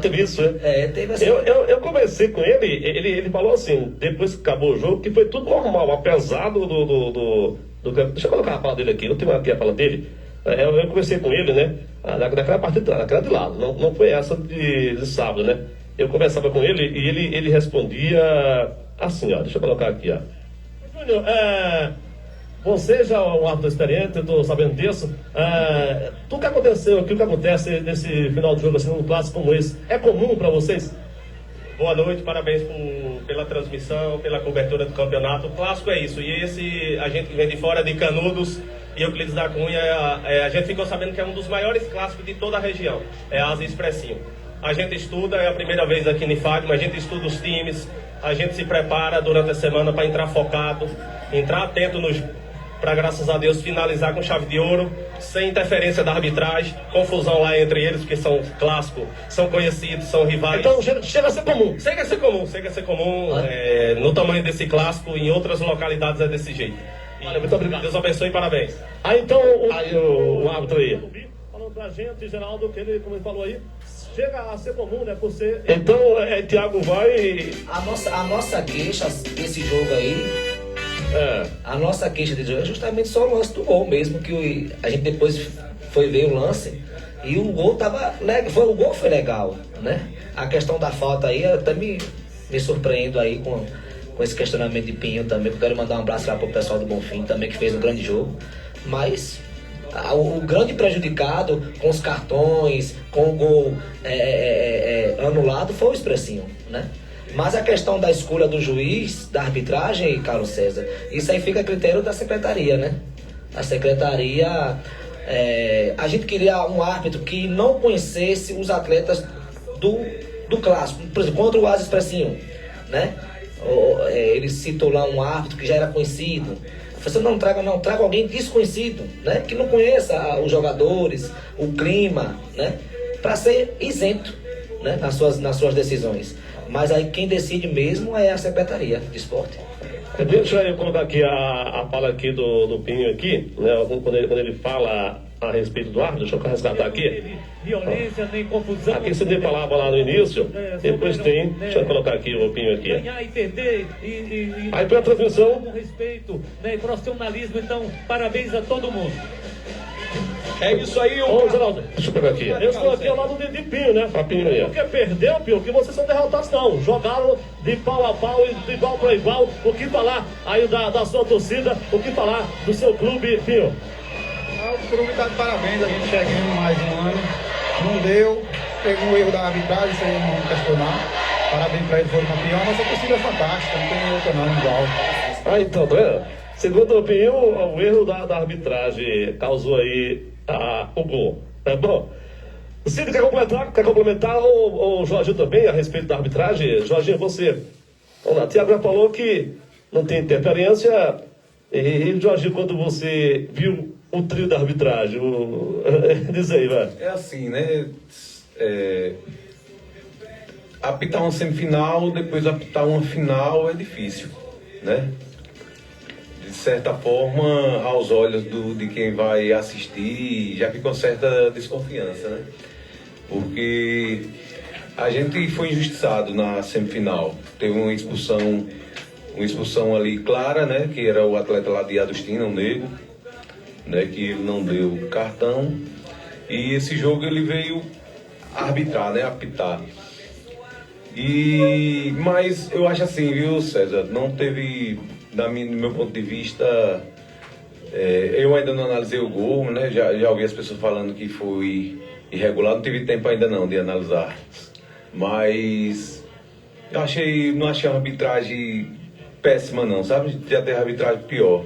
teve isso, né? Teve assim. Eu conversei com ele falou assim, depois que acabou o jogo, que foi tudo normal, apesar deixa eu colocar a fala dele aqui, eu tenho aqui a fala dele. Eu conversei com ele, né? Naquela parte de trás, naquela de lado, não foi essa de sábado, né? Eu conversava com ele e ele respondia assim, ó, deixa eu colocar aqui, ó. Júnior, você já é um árbitro experiente, eu estou sabendo disso. Tudo que aconteceu aqui, o que acontece nesse final de jogo, assim, num clássico como esse, é comum para vocês? Boa noite, parabéns pela transmissão, pela cobertura do campeonato. O clássico é isso, e esse, a gente que vem de fora de Canudos e Euclides da Cunha, a gente ficou sabendo que é um dos maiores clássicos de toda a região, é Asa e Expressinho. A gente estuda, é a primeira vez aqui em Fátima, a gente estuda os times, a gente se prepara durante a semana para entrar focado, entrar atento para, graças a Deus, finalizar com chave de ouro, sem interferência da arbitragem, confusão lá entre eles, porque são clássicos, são conhecidos, são rivais. Então chega a ser comum. Chega a ser comum. No tamanho desse clássico, em outras localidades é desse jeito. Olha, muito obrigado. Deus abençoe e parabéns. Então o árbitro aí. Falando pra gente, Geraldo, que ele, como ele falou aí, chega a ser comum, né, por ser... Então, Tiago vai... A nossa queixa desse jogo aí... A nossa queixa de jogo é justamente só o lance do gol mesmo, que a gente depois foi ver o lance e o gol o gol foi legal, né? A questão da falta aí, eu até me surpreendo aí com esse questionamento de Pinho também, porque eu quero mandar um abraço lá pro pessoal do Bonfim também, que fez um grande jogo, mas o grande prejudicado com os cartões, com o gol anulado foi o Expressinho, né? Mas a questão da escolha do juiz, da arbitragem, Carlos César, isso aí fica a critério da secretaria, né? A secretaria, a gente queria um árbitro que não conhecesse os atletas do clássico, por exemplo, contra o Asa Expressinho, né? Ele citou lá um árbitro que já era conhecido. Você não traga alguém desconhecido, né? Que não conheça os jogadores, o clima, né? Para ser isento, né? nas suas decisões. Mas aí quem decide mesmo é a Secretaria de Esporte. Deixa eu colocar aqui a fala aqui do Pinho aqui, né? Quando ele fala a respeito do árbitro, deixa eu resgatar aqui. Violência, nem confusão. Aqui você falava lá no início, depois tem, deixa eu colocar aqui o Pinho aqui. Ganhar e perder Aí pela transmissão. Com respeito, né, e profissionalismo, então parabéns a todo mundo. É isso aí, Ô, Geraldo, deixa eu pegar aqui. Eu estou aqui ao lado de Pinho, né? Pra Pinho aí. Porque perdeu, Pinho, que vocês são derrotados, não. Jogaram de pau a pau e de igual para igual. O que falar aí da sua torcida? O que falar do seu clube, Pinho? O clube está de parabéns, a gente chegando mais um ano. Não deu, teve um erro da arbitragem, isso aí não vamos questionar. Parabéns para ele, foi campeão. A nossa torcida é fantástica, não tem outra não, igual. Ah, então, tá vendo? Segundo a opinião, o erro da arbitragem causou aí o gol. É bom. Cid, quer complementar o Jorginho também a respeito da arbitragem? Jorginho, você. Vamos lá, Tiago já falou que não tem interferência. E Jorginho, quando você viu o trio da arbitragem, diz aí, vai. É assim, né? Apitar uma semifinal, depois apitar uma final é difícil, né? De certa forma, aos olhos de quem vai assistir, já fica com certa desconfiança, né? Porque a gente foi injustiçado na semifinal. Teve uma expulsão ali clara, né? Que era o atleta lá de Adustina, o Negro, né? Que ele não deu cartão. E esse jogo ele veio arbitrar, né? Apitar. Mas eu acho assim, viu, César? Não teve, do meu ponto de vista, eu ainda não analisei o gol, né? Já ouvi as pessoas falando que foi irregular, não tive tempo ainda não de analisar. Mas eu não achei a arbitragem péssima não, sabe? Já teve arbitragem pior.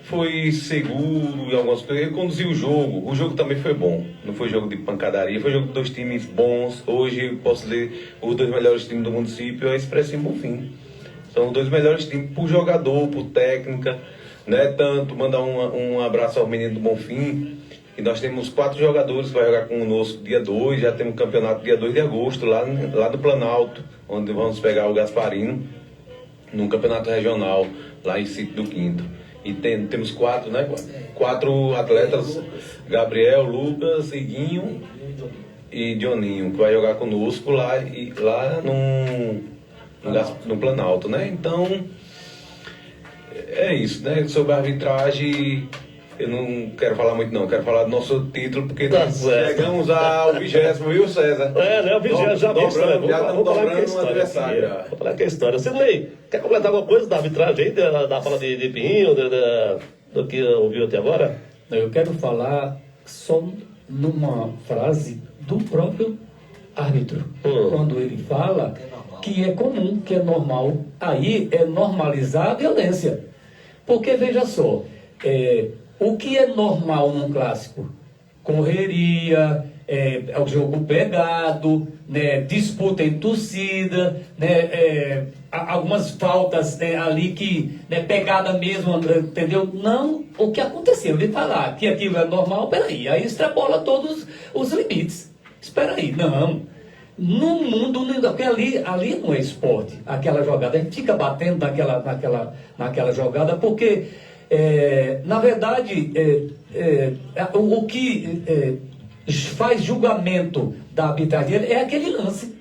Foi seguro em algumas coisas, ele conduziu o jogo também foi bom, não foi jogo de pancadaria, foi jogo de dois times bons. Hoje posso dizer, os dois melhores times do município é Expresso e Bonfim. São os dois melhores times por jogador, por técnica, né? Tanto mandar um abraço ao menino do Bonfim, que nós temos 4 jogadores que vai jogar conosco dia 2, já temos campeonato dia 2 de agosto, lá no Planalto, onde vamos pegar o Gasparino, num campeonato regional, lá em Sítio do Quinto. E temos 4, né? 4 atletas, Gabriel, Lucas, Iguinho e Dioninho, que vai jogar conosco lá no Planalto, né? Então, é isso, né? Sobre a arbitragem, eu não quero falar muito não, quero falar do nosso título, porque nós chegamos ao 20º, viu, César? Né? O 20º já dobrando, já estamos dobrando o adversário. Vou falar que é a história. Sidney, quer completar alguma coisa da arbitragem aí, da fala de Pinho, do que ouviu até agora? Eu quero falar só numa frase do próprio árbitro. Quando ele fala que é comum, que é normal, aí é normalizar a violência. Porque, veja só, o que é normal num clássico? Correria, o jogo pegado, né, disputa em torcida, né, algumas faltas ali que, né, pegada mesmo, entendeu? Não o que aconteceu. Ele falar que aquilo é normal, peraí, aí extrapola todos os limites. Espera aí, não. No mundo, porque ali não é esporte, aquela jogada. A gente fica batendo naquela jogada porque, na verdade, o que faz julgamento da arbitragem é aquele lance.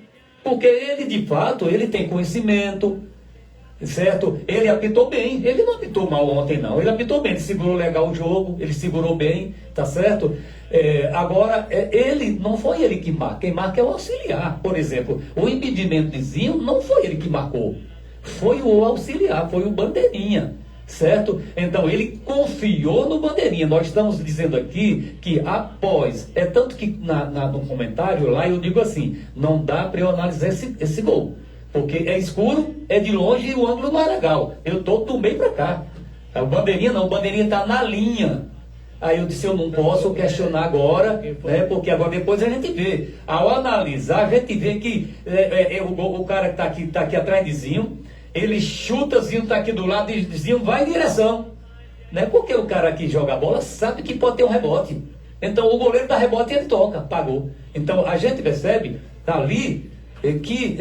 Porque ele, de fato, ele tem conhecimento, certo? Ele apitou bem, ele não apitou mal ontem não, ele apitou bem, ele segurou legal o jogo, ele segurou bem, tá certo? Agora, não foi ele que marca, quem marca é o auxiliar. Por exemplo, o impedimento de Zinho não foi ele que marcou, foi o auxiliar, foi o bandeirinha, certo? Então ele confiou no bandeirinha. Nós estamos dizendo aqui que após, tanto que no comentário lá eu digo assim, não dá para eu analisar esse gol, porque é escuro, é de longe e o ângulo não é legal. Eu tô do meio para cá. O bandeirinha não, o bandeirinha está na linha. Aí eu disse, eu não posso questionar agora, né, porque agora depois a gente vê. Ao analisar, a gente vê que o cara que tá aqui atrás de Zinho, ele chuta, Zinho está aqui do lado e Zinho vai em direção. Né, porque o cara que joga a bola sabe que pode ter um rebote. Então o goleiro dá rebote e ele toca, pagou. Então a gente percebe, ali, que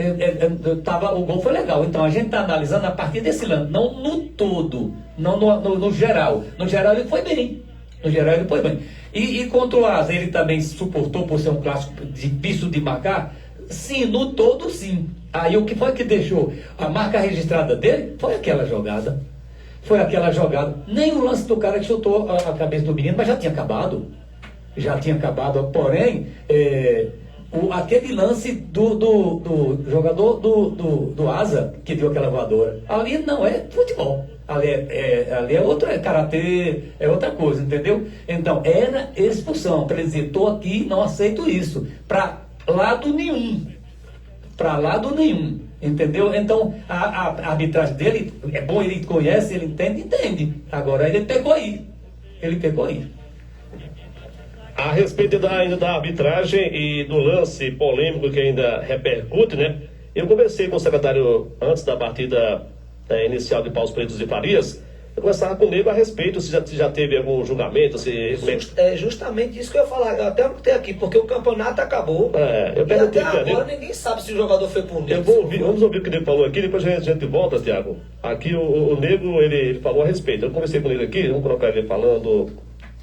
o gol foi legal. Então a gente está analisando a partir desse lance, não no todo, não no geral. No geral ele foi bem. No geral ele foi bem. E contra o Asa, ele também suportou por ser um clássico difícil de marcar? Sim, no todo sim. Aí o que foi que deixou a marca registrada dele? Foi aquela jogada. Foi aquela jogada. Nem o lance do cara que chutou a cabeça do menino, mas já tinha acabado. Já tinha acabado. Porém, aquele lance do jogador do Asa, que deu aquela voadora, ali não é futebol. Ali é outro, é karatê, é outra coisa, entendeu? Então, era expulsão, para ele dizer, estou aqui, não aceito isso. Para lado nenhum. Para lado nenhum. Entendeu? Então, a arbitragem dele, é bom, ele conhece, ele entende. Agora, ele pegou aí. A respeito ainda da arbitragem e do lance polêmico que ainda repercute, né? Eu conversei com o secretário antes da partida inicial de Paus Pretos e Farias. Eu conversava com o Nego a respeito, se já teve algum julgamento, se... É justamente isso que eu ia falar, eu até anotei aqui, porque o campeonato acabou. Eu perguntei e até agora ninguém sabe se o jogador foi punido. Vamos ouvir o que ele falou aqui, depois a gente volta, Tiago. Aqui o Nego, ele falou a respeito. Eu conversei com ele aqui, vamos colocar ele falando...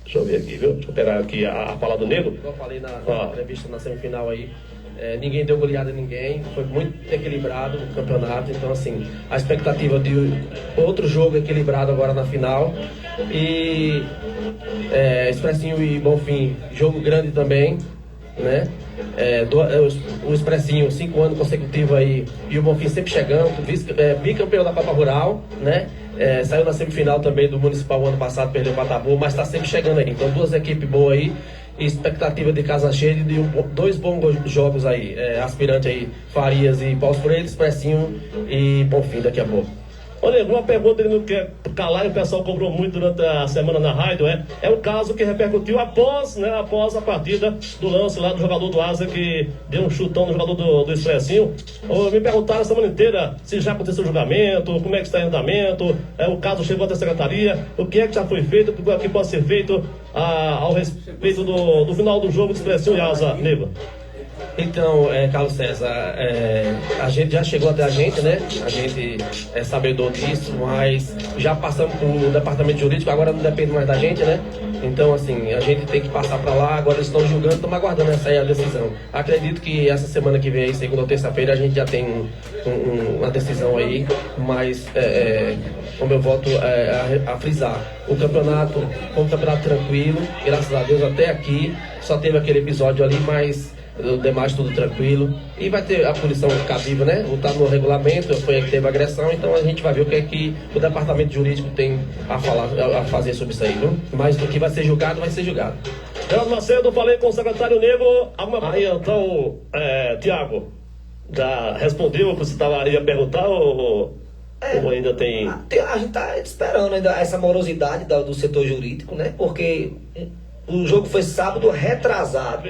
Deixa eu ver aqui, viu? Deixa eu pegar aqui a fala do Nego. Como eu falei na entrevista na semifinal aí, ninguém deu goleada a ninguém, foi muito equilibrado o campeonato, então assim, a expectativa de outro jogo equilibrado agora na final. E Expressinho e Bonfim, jogo grande também, né? O Expressinho, 5 anos consecutivos aí, e o Bonfim sempre chegando, bicampeão da Copa Rural, né? Saiu na semifinal também do Municipal ano passado, perdeu o Patabu, mas está sempre chegando aí. Então, duas equipes boas aí, e expectativa de casa cheia de dois bons jogos aí. Aspirante aí, Farias e Paus Pretos, Expressinho e Bonfim daqui a pouco. Olha, uma pergunta ele não quer calar e o pessoal cobrou muito durante a semana na rádio, é o caso que repercutiu após a partida do lance lá do jogador do Asa que deu um chutão no jogador do Expressinho. Me perguntaram a semana inteira se já aconteceu o julgamento, como é que está em andamento, o caso chegou até a secretaria, o que é que já foi feito, o que pode ser feito ao respeito do final do jogo do Expressinho e Asa, Nego. Então, Carlos César, a gente já chegou até a gente, né? A gente é sabedor disso, mas já passamos pro departamento jurídico, agora não depende mais da gente, né? Então, assim, a gente tem que passar para lá, agora eles estão julgando, estamos aguardando essa aí a decisão. Acredito que essa semana que vem, segunda ou terça-feira, a gente já tem uma decisão aí, mas como eu volto a frisar, o campeonato foi um campeonato tranquilo, graças a Deus até aqui, só teve aquele episódio ali, mas o demais tudo tranquilo. E vai ter a punição cabível, né? Está no regulamento, foi aí que teve agressão, então a gente vai ver o que é que o departamento jurídico tem a fazer sobre isso aí, viu? Mas o que vai ser julgado, vai ser julgado. Geraldo Macedo, falei com o secretário Nego. Aí então, Tiago, já respondeu o que você ia perguntar ou ainda tem... A gente está esperando ainda essa morosidade do setor jurídico, né? Porque o jogo foi sábado retrasado.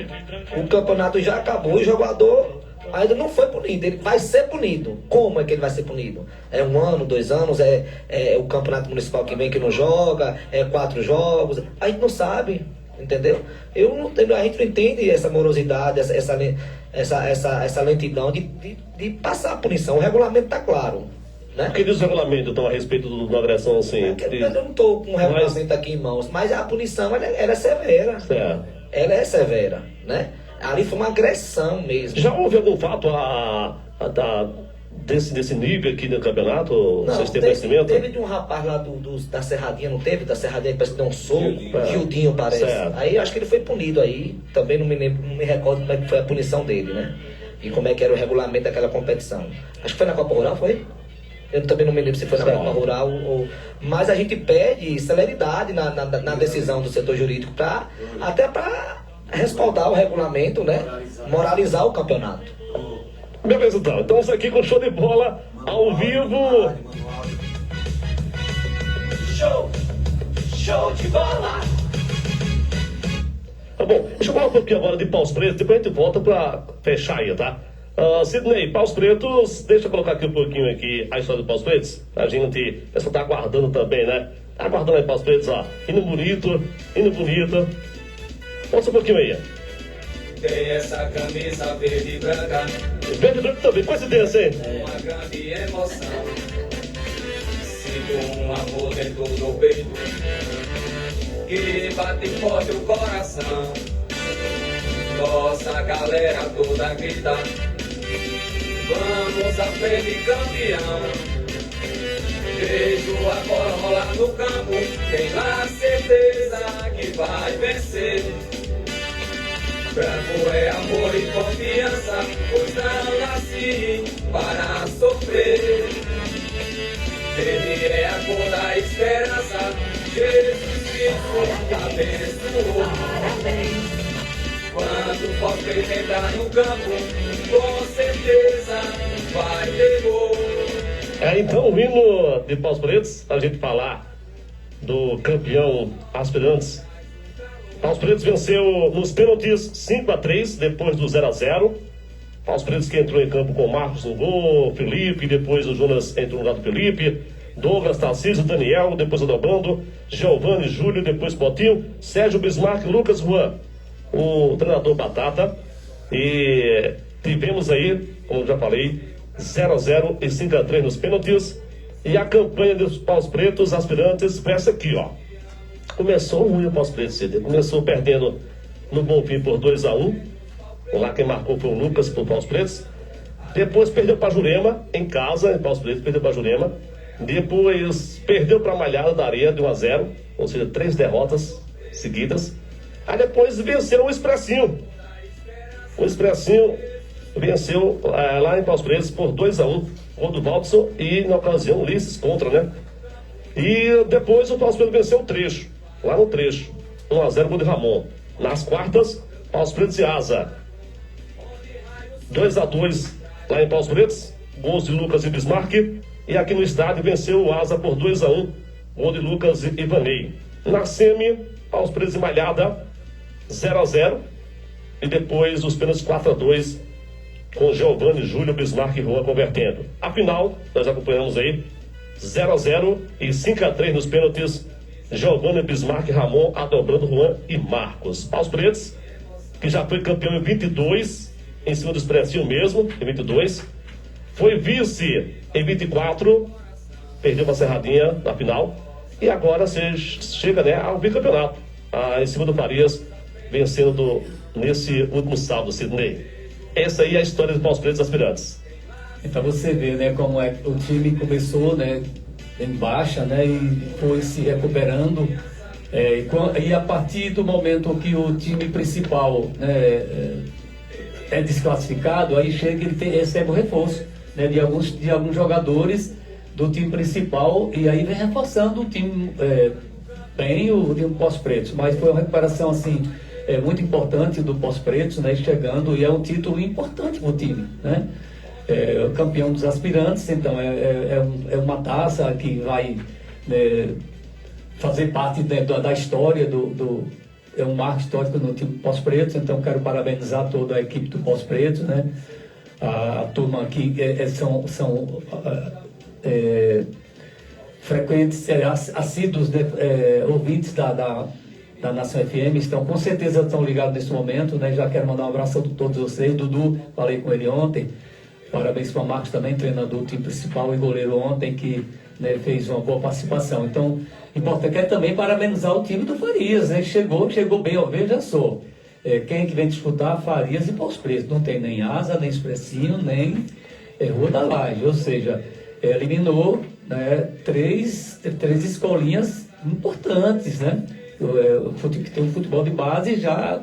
O campeonato já acabou, o jogador ainda não foi punido. Ele vai ser punido. Como é que ele vai ser punido? É 1 ano, 2 anos? É o campeonato municipal que vem que não joga? É 4 jogos? A gente não sabe, entendeu? A gente não entende essa morosidade, essa lentidão de passar a punição. O regulamento está claro. Né? O que diz o regulamento, então, a respeito de uma agressão assim? Eu não estou com o regulamento aqui em mãos, mas a punição ela é severa. Certo. Ela é severa, né? Ali foi uma agressão mesmo. Já houve algum fato desse nível aqui no campeonato? Não, vocês têm conhecimento? Teve de um rapaz lá da Serradinha, não teve? Da Serradinha que parece que deu um soco. Gildinho parece. Certo. Aí acho que ele foi punido aí. Também não me recordo como é que foi a punição dele, né? E como é que era o regulamento daquela competição. Acho que foi na Copa Rural, foi? Eu também não me lembro se foi na Copa Rural mas a gente pede celeridade na decisão do setor jurídico até para respaldar o regulamento, né? Moralizar o campeonato. Beleza, então. Estamos aqui com o show de bola ao vivo. Show de bola! Tá bom, deixa eu falar um pouquinho agora de Paus Pretos, depois a gente volta para fechar aí, tá? Sidney, Paus Pretos, deixa eu colocar aqui um pouquinho aqui a história do Paus Pretos. A gente, o pessoal tá aguardando também, né? Tá aguardando aí Paus Pretos, ó. Indo bonito. Mostra um pouquinho aí. Tem essa camisa verde e branca. Verde e branco também, coincidência, hein? Uma grande emoção. Sinto um amor dentro do peito que bate forte o coração. Nossa galera toda grita. Vamos a frente, campeão. Vejo a bola rolar no campo. Tenho a certeza que vai vencer. Branco é amor e confiança, pois não nasci para sofrer. Verde é a cor da esperança, Jesus Cristo abençoou. Quando Paus Pretos entra no campo, com certeza vai ter gol. Então o hino de Paus Pretos, a gente falar do campeão Aspirantes. Paus Pretos venceu nos pênaltis 5-3, depois do 0-0. Paus Pretos que entrou em campo com Marcos no gol, Felipe, depois o Jonas entrou no lado do Felipe, Douglas, Tarcísio, Daniel, depois o Dobrando, Giovanni, Júlio, depois Botinho, Sérgio, Bismarck, Lucas, Juan, o treinador Batata. E tivemos aí, como eu já falei, 0-0 e 5-3 nos pênaltis. E a campanha dos Paus Pretos Aspirantes foi essa aqui, ó. Começou ruim o Paus Pretos, começou perdendo no Bonfim por 2-1. Lá quem marcou foi o Lucas pro Paus Pretos. Depois perdeu para Jurema, em casa, em Paus Pretos, perdeu para Jurema. Depois perdeu para Malhada da Areia de 1-0, ou seja, 3 derrotas seguidas. Aí depois venceu o Expressinho. O Expressinho venceu lá em Paus Pretos por 2-1, gol do Valdson e na ocasião Ulisses contra, né? E depois o Paus Pretos venceu o Trecho, lá no Trecho, 1-0, gol de Ramon. Nas quartas, Paus Pretos e Asa, 2-2 lá em Paus Pretos, gols de Lucas e Bismarck. E aqui no estádio venceu o Asa por 2-1, gol de Lucas e Ivanei. Na semi, Paus Pretos e Malhada, 0-0. E depois os pênaltis 4-2, com Giovanni, Júlio, Bismarck e Juan convertendo. A final, nós acompanhamos aí, 0-0 e 5-3 nos pênaltis, Giovanni, Bismarck, Ramon, Adobrando, Juan e Marcos. Paus Pretos, que já foi campeão em 22, em cima do Expressinho mesmo, em 22. Foi vice em 24, perdeu para Serradinha na final. E agora você chega, né, ao bicampeonato, em cima do Farias, vencendo nesse último sábado, Sidney. Essa aí é a história dos Paus Pretos Aspirantes. Então você vê, né, como é o time começou, né, em baixa, né, e foi se recuperando. E a partir do momento que o time principal, né, é desclassificado, aí chega ele recebe o reforço, né, de alguns jogadores do time principal, e aí vem reforçando o time bem, o time Paus Pretos. Mas foi uma recuperação assim muito importante do Paus Pretos, né, chegando, e é um título importante para o time, né? O campeão dos aspirantes, então é uma taça que vai, né, fazer parte, né, da história é um marco histórico no time Paus Pretos. Então quero parabenizar toda a equipe do Paus Pretos, né? A turma aqui são frequentes, assíduos, né, ouvintes da Nação FM, com certeza estão ligados nesse momento, né? Já quero mandar um abraço a todos vocês. Dudu, falei com ele ontem, parabéns para o Marcos também, treinador do time principal e goleiro ontem, que, né, fez uma boa participação. Então, importante, quero também parabenizar o time do Farias, né? Chegou bem, ó, veja só. Quem que vem disputar? Farias e Paus Pretos. Não tem nem Asa, nem Expressinho, nem Rua da Laje. Ou seja, eliminou, né, três escolinhas importantes, né? Tem um futebol de base já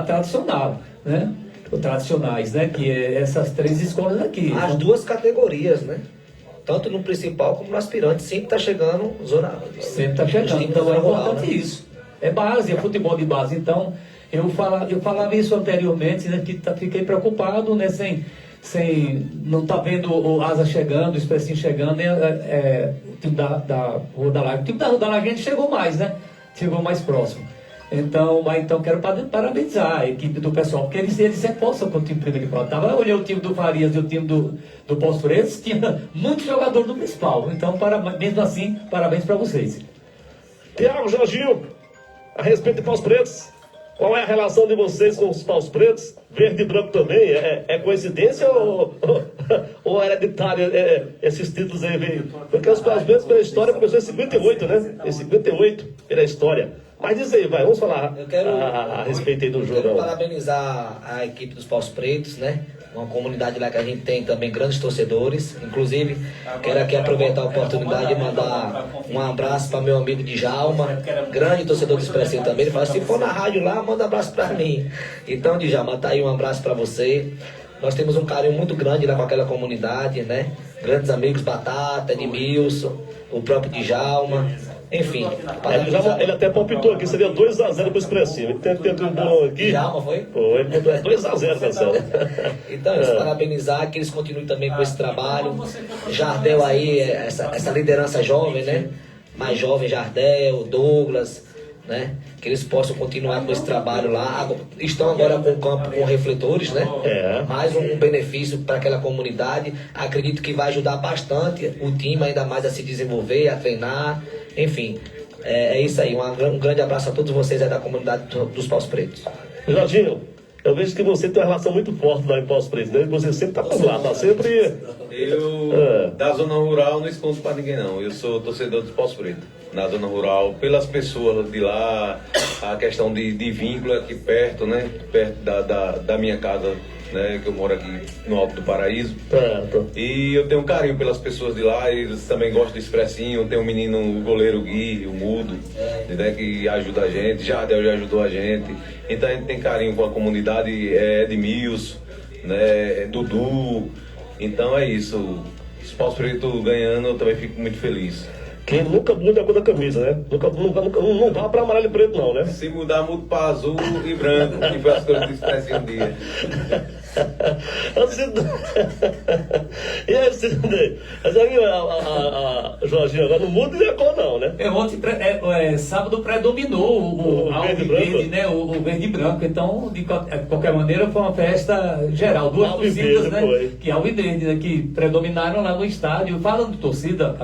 tradicional, né? Tradicionais, né? Que é essas 3 escolas aqui. As 2 categorias, né? Tanto no principal como no aspirante, sempre está chegando zona. Sempre está chegando, então é importante, né? Isso. É base, é futebol de base. Então, eu falava isso anteriormente, né, que fiquei preocupado, né, não tá vendo o Asa chegando, o Expressinho chegando, o time da Rua da Laje. O time da Rua da Laje a gente chegou mais, né? Chegou mais próximo. Então quero parabenizar a equipe do pessoal, porque eles reforçam com o time principal. Eu olhei o time do Farias e o time do Paus Pretos, tinha muito jogador no principal. Então, mesmo assim, parabéns para vocês. Tiago, Jorginho, a respeito de Paus Pretos, qual é a relação de vocês com os Paus Pretos? Verde e branco também? É coincidência ou é hereditário esses títulos aí? Porque os Paus Pretos, pela história, começou em 58, né? Em 58, pela história. Mas diz aí, vamos falar a respeito aí do jogo. Quero parabenizar a equipe dos Paus Pretos, né? Uma comunidade lá que a gente tem também grandes torcedores. Inclusive, quero aqui aproveitar a oportunidade de mandar um abraço para meu amigo Djalma, grande torcedor do Expressinho também. Ele fala, se for na rádio lá, manda um abraço para mim. Então, Djalma, tá aí um abraço para você. Nós temos um carinho muito grande lá com aquela comunidade, né? Grandes amigos, Batata, Edmilson, o próprio Djalma. Enfim, Ele até palpitou aqui, seria 2x0 pro Expressinho. Ele tem um bolão aqui. Já, mas foi? Foi, ele botou 2x0, Cancelo. Então, parabenizar, que eles continuem também com esse trabalho. Jardel aí, essa liderança jovem, né? Mais jovem, Jardel, Douglas, né? Que eles possam continuar com esse trabalho lá. Estão agora com o campo com refletores, né? Mais um benefício para aquela comunidade. Acredito que vai ajudar bastante o time ainda mais a se desenvolver, a treinar, enfim. É isso aí. Um grande abraço a todos vocês aí da comunidade dos Paus Pretos. Jorginho, eu vejo que você tem uma relação muito forte lá em Paus Pretos, né? Você sempre tá por lá, tá sempre... Da zona rural não escondo pra ninguém não. Eu sou torcedor dos Paus Pretos. Na zona rural, pelas pessoas de lá, a questão de vínculo aqui perto, né? Perto da minha casa, né? Que eu moro aqui no Alto do Paraíso. E eu tenho um carinho pelas pessoas de lá, eles também gostam do Expressinho. Tem um menino, o goleiro Gui, o Mudo, né? Que ajuda a gente. Jardel já ajudou a gente. Então a gente tem carinho com a comunidade, Edmilson, né? Dudu. Então é isso. Os Paus Pretos ganhando, eu também fico muito feliz. Quem nunca muda a cor da camisa, né? Não vá pra amarelo e preto, não, né? Se mudar, muda pra azul e branco, que foi as cores do Expressinho um dia. E aí, Sidney? Mas aí a Jorginho agora não muda de cor, não, né? Ontem, sábado, predominou o alvo e verde, né? O verde e branco. Então, de qualquer maneira, foi uma festa geral. Duas torcidas, né? Que alvo e verde, né? Que predominaram lá no estádio. Falando de torcida,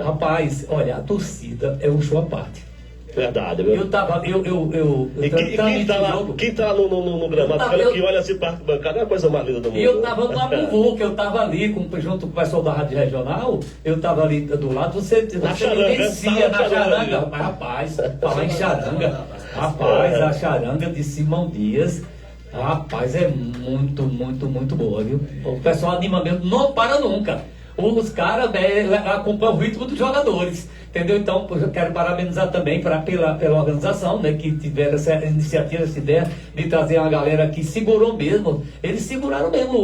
rapaz, olha, a torcida é um show à parte. Verdade, meu. Eu tava. Quem tá lá no gramado, que olha assim para a bancada, é a coisa mais linda do mundo. E eu tava no Amuvuca, eu tava ali junto com o pessoal da Rádio Regional, eu tava ali do lado, você vivencia na charanga. Rapaz, falar em charanga, rapaz, a charanga de Simão Dias, rapaz, é muito, muito, muito boa, viu? O pessoal anima mesmo, não para nunca. Os caras acompanham o ritmo dos jogadores, entendeu? Então, eu quero parabenizar também pela organização, né, que tiveram essa iniciativa, essa ideia de trazer uma galera que segurou mesmo. Eles seguraram mesmo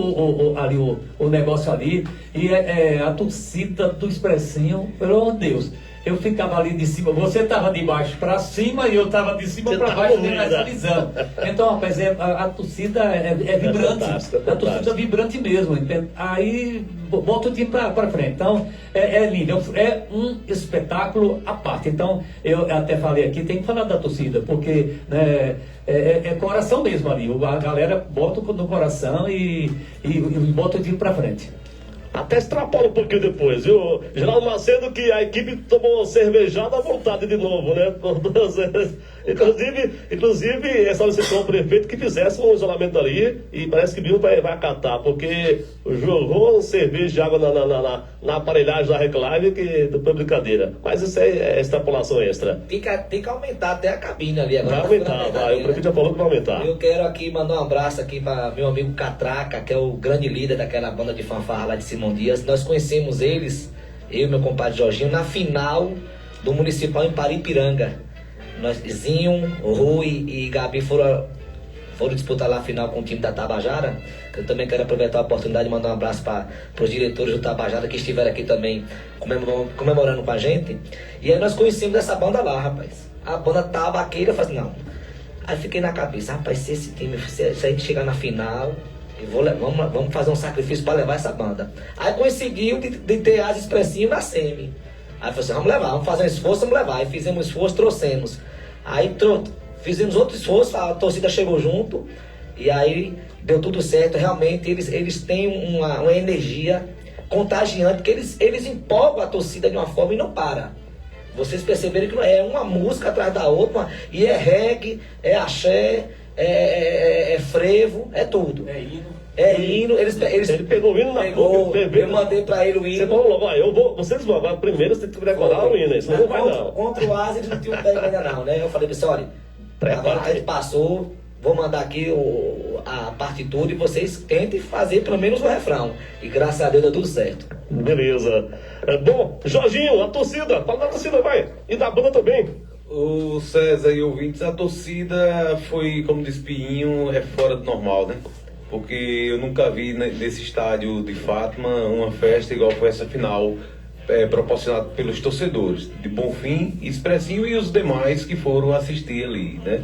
o negócio ali. E a torcida do Expressinho, pelo amor de Deus. Eu ficava ali de cima, você estava de baixo para cima e eu estava de cima para baixo nessa visão. Então, rapaz, a torcida é vibrante. A torcida é vibrante mesmo. Entende? Aí bota o time para frente. Então, é lindo. É um espetáculo à parte. Então, eu até falei aqui, tem que falar da torcida, porque né, é coração mesmo ali. A galera bota no coração e bota o time para frente. Até extrapola um pouquinho depois, viu? Geraldo Macedo, que a equipe tomou cervejada à vontade de novo, né? Inclusive, essa solicitou ao prefeito que fizesse um isolamento ali e parece que o Bill vai acatar, porque jogou cerveja de água na aparelhagem da Reclave, que foi brincadeira. Mas isso aí é extrapolação extra. Tem que aumentar até a cabine ali agora. Vai aumentar, o prefeito já falou que vai aumentar. Eu quero aqui mandar um abraço aqui para meu amigo Catraca, que é o grande líder daquela banda de fanfarra lá de Simão Dias. Nós conhecemos eles, eu e meu compadre Jorginho, na final do Municipal em Paripiranga. Zinho, Rui e Gabi foram disputar lá a final com o time da Tabajara. Eu também quero aproveitar a oportunidade de mandar um abraço para os diretores do Tabajara que estiveram aqui também comemorando com a gente. E aí nós conhecemos essa banda lá, rapaz. A banda tabaqueira, eu falei assim, não. Aí fiquei na cabeça, rapaz, se esse time, se a gente chegar na final, vamos fazer um sacrifício para levar essa banda. Aí conseguiu de ter as Expressinho na semi. Aí falou assim, vamos fazer um esforço, vamos levar. Aí fizemos um esforço, trouxemos. Aí fizemos outro esforço, a torcida chegou junto. E aí deu tudo certo. Realmente eles têm uma energia contagiante, porque eles empolgam a torcida de uma forma e não para. Vocês perceberam que é uma música atrás da outra, e é reggae, é axé, é frevo, é tudo. É hino. Ele pegou o hino na boca. Eu mandei pra ele o hino. Você falou logo, vocês vão agora primeiro, você tem que decorar o hino, isso não vai não. Contra o Asa, eles não tinham ideia ainda não, né? Eu falei assim, olha, agora que a gente passou, vou mandar aqui a partitura e vocês tentem fazer pelo menos o refrão. E graças a Deus deu tudo certo. Beleza. Bom, Jorginho, a torcida, fala da torcida, vai. E da banda também. O César e ouvintes, a torcida foi, como diz Pinho, fora do normal, né? Porque eu nunca vi nesse estádio de Fátima uma festa igual foi essa final. proporcionado pelos torcedores de Bonfim, Expressinho e os demais que foram assistir ali, né?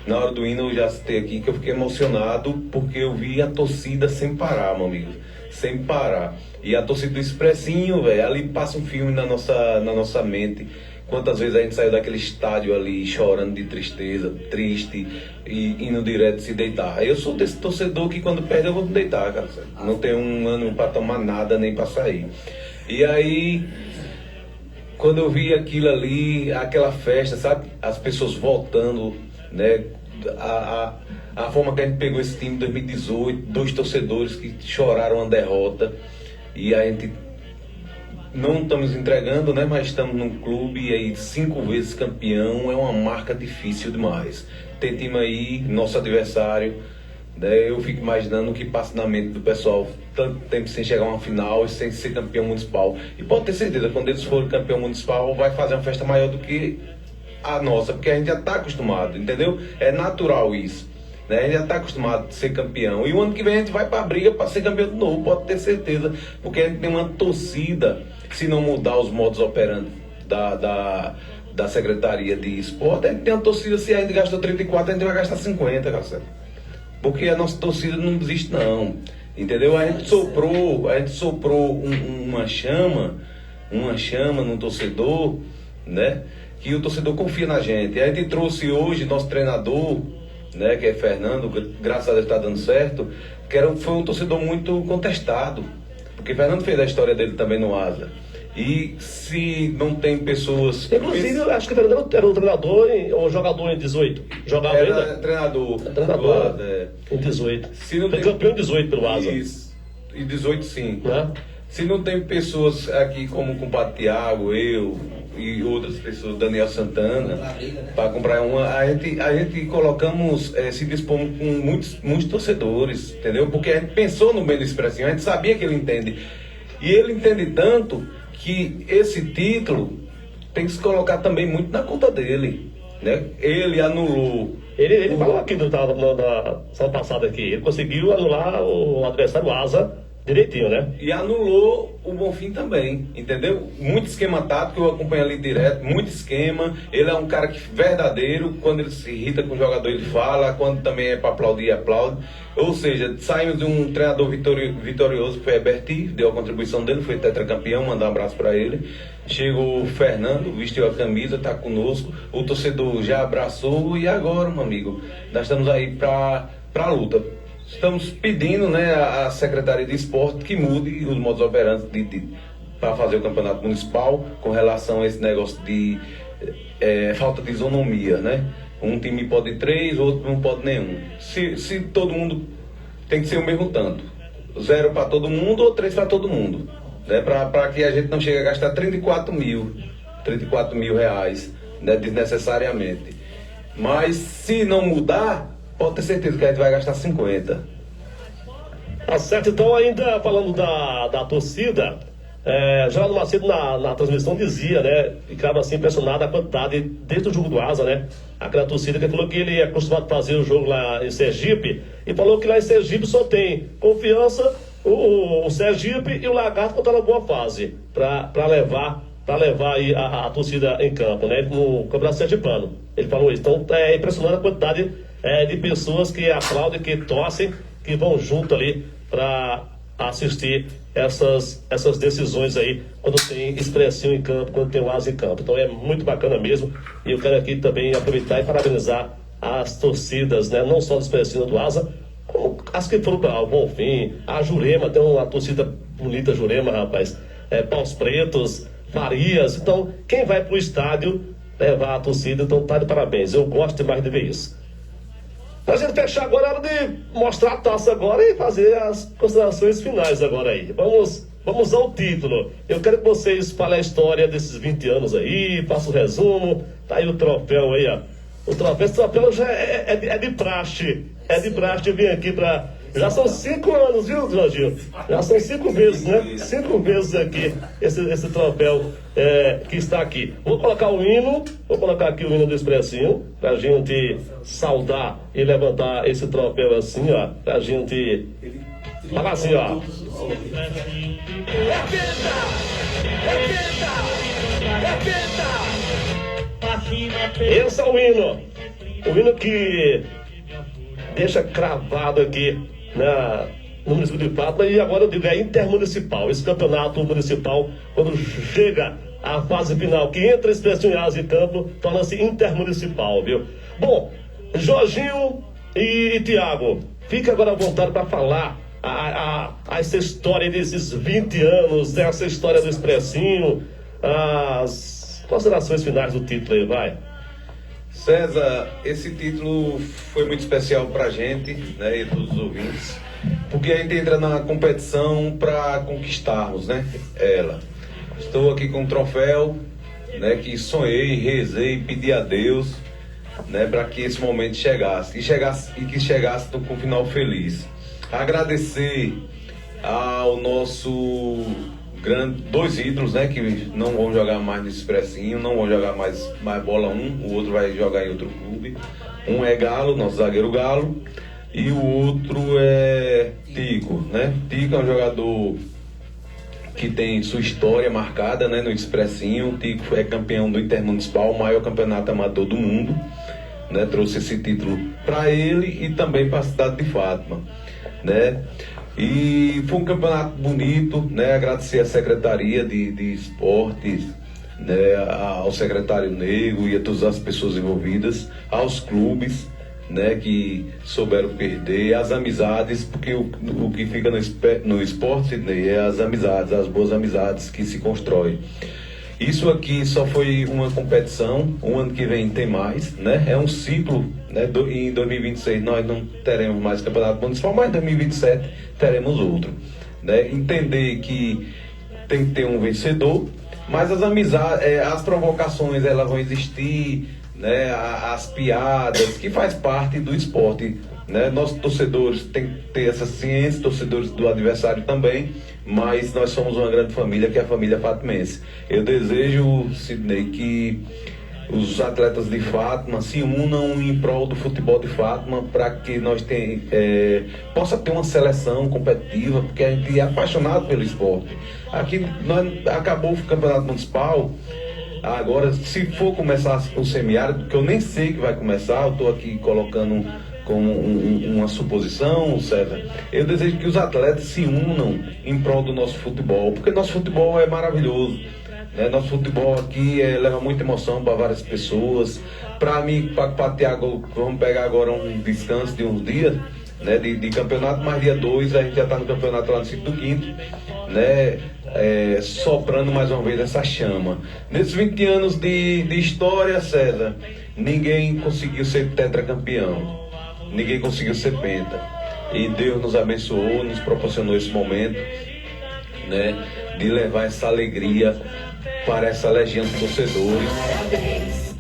Na hora do hino eu já citei aqui que eu fiquei emocionado porque eu vi a torcida sem parar, meu amigo, sem parar. E a torcida do Expressinho, velho, ali passa um filme na nossa mente. Quantas vezes a gente saiu daquele estádio ali chorando de tristeza, triste, e indo direto se deitar. Eu sou desse torcedor que quando perde eu vou me deitar, cara. Não tenho um ânimo pra tomar nada nem pra sair. E aí, quando eu vi aquilo ali, aquela festa, sabe? As pessoas voltando, né? A forma que a gente pegou esse time em 2018, 2 torcedores que choraram a derrota, e a gente não estamos entregando, né? Mas estamos num clube e aí 5 vezes campeão é uma marca difícil demais. Tem time aí, nosso adversário, né? Eu fico imaginando o que passa na mente do pessoal, tanto tempo sem chegar a uma final e sem ser campeão municipal. E pode ter certeza, quando eles forem campeão municipal, vai fazer uma festa maior do que a nossa, porque a gente já está acostumado, entendeu? É natural isso, né? A gente já está acostumado a ser campeão. E o ano que vem a gente vai para a briga para ser campeão de novo, pode ter certeza, porque a gente tem uma torcida, se não mudar os modos operandi da Secretaria de Esporte, a gente tem uma torcida, se a gente gastou 34, a gente vai gastar 50, cara. Porque a nossa torcida não desiste não, entendeu? A gente soprou uma chama no torcedor, né? Que o torcedor confia na gente. A gente trouxe hoje nosso treinador, né, que é Fernando, graças a Deus está dando certo, que foi um torcedor muito contestado, porque Fernando fez a história dele também no Asa. E se não tem pessoas... Inclusive, eu acho que o Fernando era um treinador ou jogador em 18. Jogava era ainda? Treinador. Treinador Asa, em 18. Se não foi tem... campeão em 18 pelo Asa. Isso. Em 18 sim. Né? Se não tem pessoas aqui como o compadre Tiago, eu e outras pessoas, Daniel Santana, para comprar uma, a gente colocamos, se dispomos com muitos torcedores, entendeu? Porque a gente pensou no meio do Expressinho, a gente sabia que ele entende. E ele entende tanto que esse título tem que se colocar também muito na conta dele, né? Ele anulou. Ele falou aqui na semana passada aqui, ele conseguiu anular o adversário Asa direitinho, né? E anulou o Bonfim também, entendeu? Muito esquema tático, eu acompanho ali direto, muito esquema. Ele é um cara que verdadeiro, quando ele se irrita com o jogador ele fala, quando também é para aplaudir, aplaude. Ou seja, saímos de um treinador vitorioso, que foi Heberti, deu a contribuição dele, foi tetracampeão, mandar um abraço para ele. Chegou o Fernando, vestiu a camisa, está conosco, o torcedor já abraçou e agora, meu amigo, nós estamos aí para a luta. Estamos pedindo, né, à Secretaria de Esporte que mude os modos operantes para fazer o campeonato municipal com relação a esse negócio de falta de isonomia, né? Um time pode 3, o outro não pode nenhum. Se todo mundo tem que ser o mesmo tanto, 0 para todo mundo ou 3 para todo mundo, né? Para que a gente não chegue a gastar 34 mil reais, né, desnecessariamente. Mas se não mudar, pode ter certeza que a gente vai gastar 50. Tá certo, então ainda falando da torcida, Geraldo Macedo na transmissão dizia, né, ficava assim impressionado a quantidade desde o jogo do Asa, né, aquela torcida que falou que ele é acostumado a fazer o jogo lá em Sergipe, e falou que lá em Sergipe só tem Confiança, o Sergipe e o Lagarto que estão na boa fase, para levar aí a torcida em campo, né, no Campeonato Sergipano. Ele falou isso, então é impressionante a quantidade de pessoas que aplaudem, que torcem, que vão junto ali para assistir essas decisões aí, quando tem Expressinho em campo, quando tem o Asa em campo. Então é muito bacana mesmo, e eu quero aqui também aproveitar e parabenizar as torcidas, né, não só do Expressinho do Asa, como as que foram para o Bonfim, a Jurema, tem uma torcida bonita, Jurema, rapaz, Paus Pretos, Farias. Então quem vai para o estádio levar a torcida, então tá de parabéns, eu gosto demais de ver isso. Pra gente fechar agora, é hora de mostrar a taça agora e fazer as considerações finais agora aí. Vamos ao título. Eu quero que vocês falem a história desses 20 anos aí, façam o resumo. Tá aí o troféu aí, ó. Esse troféu já é de praxe. É de praxe vir aqui pra... Já são 5 anos, viu, Jorginho? Já são 5 vezes, né? 5 vezes aqui, esse troféu que está aqui. Vou colocar o hino, aqui o hino do Expressinho, pra gente saudar e levantar esse troféu assim, ó, pra gente Fala assim, ó. Esse é o hino. O hino que deixa cravado aqui no município de Fátima. E agora eu digo, é intermunicipal. Esse campeonato municipal, quando chega à fase final, que entra Expresso em campo, torna-se intermunicipal, viu? Bom, Jorginho e Tiago, fica agora à vontade para falar essa história desses 20 anos, essa história do Expressinho, as considerações finais do título aí, vai. César, esse título foi muito especial pra gente, né, e todos os ouvintes, porque a gente entra na competição para conquistarmos, né, ela. Estou aqui com um troféu, né, que sonhei, rezei, pedi a Deus, né, para que esse momento chegasse e que chegasse com um final feliz. Agradecer ao nosso dois ídolos, né, que não vão jogar mais no Expressinho, não vão jogar mais bola o outro vai jogar em outro clube. Um é Galo, nosso zagueiro Galo, e o outro é Tico, né? Tico é um jogador que tem sua história marcada, né, no Expressinho. O Tico é campeão do Intermunicipal, o maior campeonato amador do mundo, né? Trouxe esse título para ele e também para a cidade de Fátima, né? E foi um campeonato bonito, né? Agradecer à Secretaria de Esportes, né? Ao secretário Nego e a todas as pessoas envolvidas, aos clubes, né? Que souberam perder, as amizades, porque o que fica no esporte, né? É as amizades, as boas amizades que se constroem. Isso aqui só foi uma competição, o ano que vem tem mais, né? É um ciclo, né? Em 2026 nós não teremos mais campeonato municipal, mas em 2027 teremos outro, né? Entender que tem que ter um vencedor, mas as amizades, as provocações, elas vão existir, né? As piadas, que faz parte do esporte, né? Nossos torcedores têm que ter essa ciência, torcedores do adversário também, mas nós somos uma grande família, que é a família fatimense. Eu desejo, Sidney, que os atletas de Fátima se unam em prol do futebol de Fátima, para que nós possa ter uma seleção competitiva, porque a gente é apaixonado pelo esporte. Aqui acabou o campeonato municipal. Agora, se for começar o semiárido, que eu nem sei que vai começar, eu estou aqui colocando como uma suposição, César, eu desejo que os atletas se unam em prol do nosso futebol, porque nosso futebol é maravilhoso, né? Nosso futebol aqui leva muita emoção para várias pessoas. Para mim, para Tiago, vamos pegar agora um descanso de uns dias, né, de campeonato, mas dia 2 a gente já está no campeonato lá no Ciclo do Quinto, né, soprando mais uma vez essa chama. Nesses 20 anos de história, César, ninguém conseguiu ser tetracampeão, ninguém conseguiu ser penta, e Deus nos abençoou, nos proporcionou esse momento, né, de levar essa alegria para essa legião de torcedores,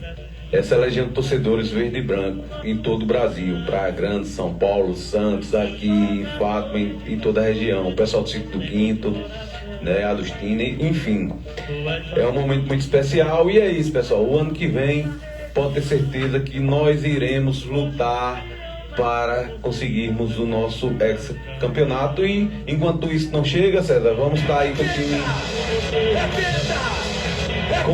essa legião de torcedores verde e branco em todo o Brasil, Praia Grande, São Paulo, Santos, aqui, Fátima, em toda a região, o pessoal do Ciclo do Quinto, né, Adustina, enfim, é um momento muito especial. E é isso, pessoal, o ano que vem pode ter certeza que nós iremos lutar para conseguirmos o nosso ex-campeonato, e enquanto isso não chega, César, vamos estar aí com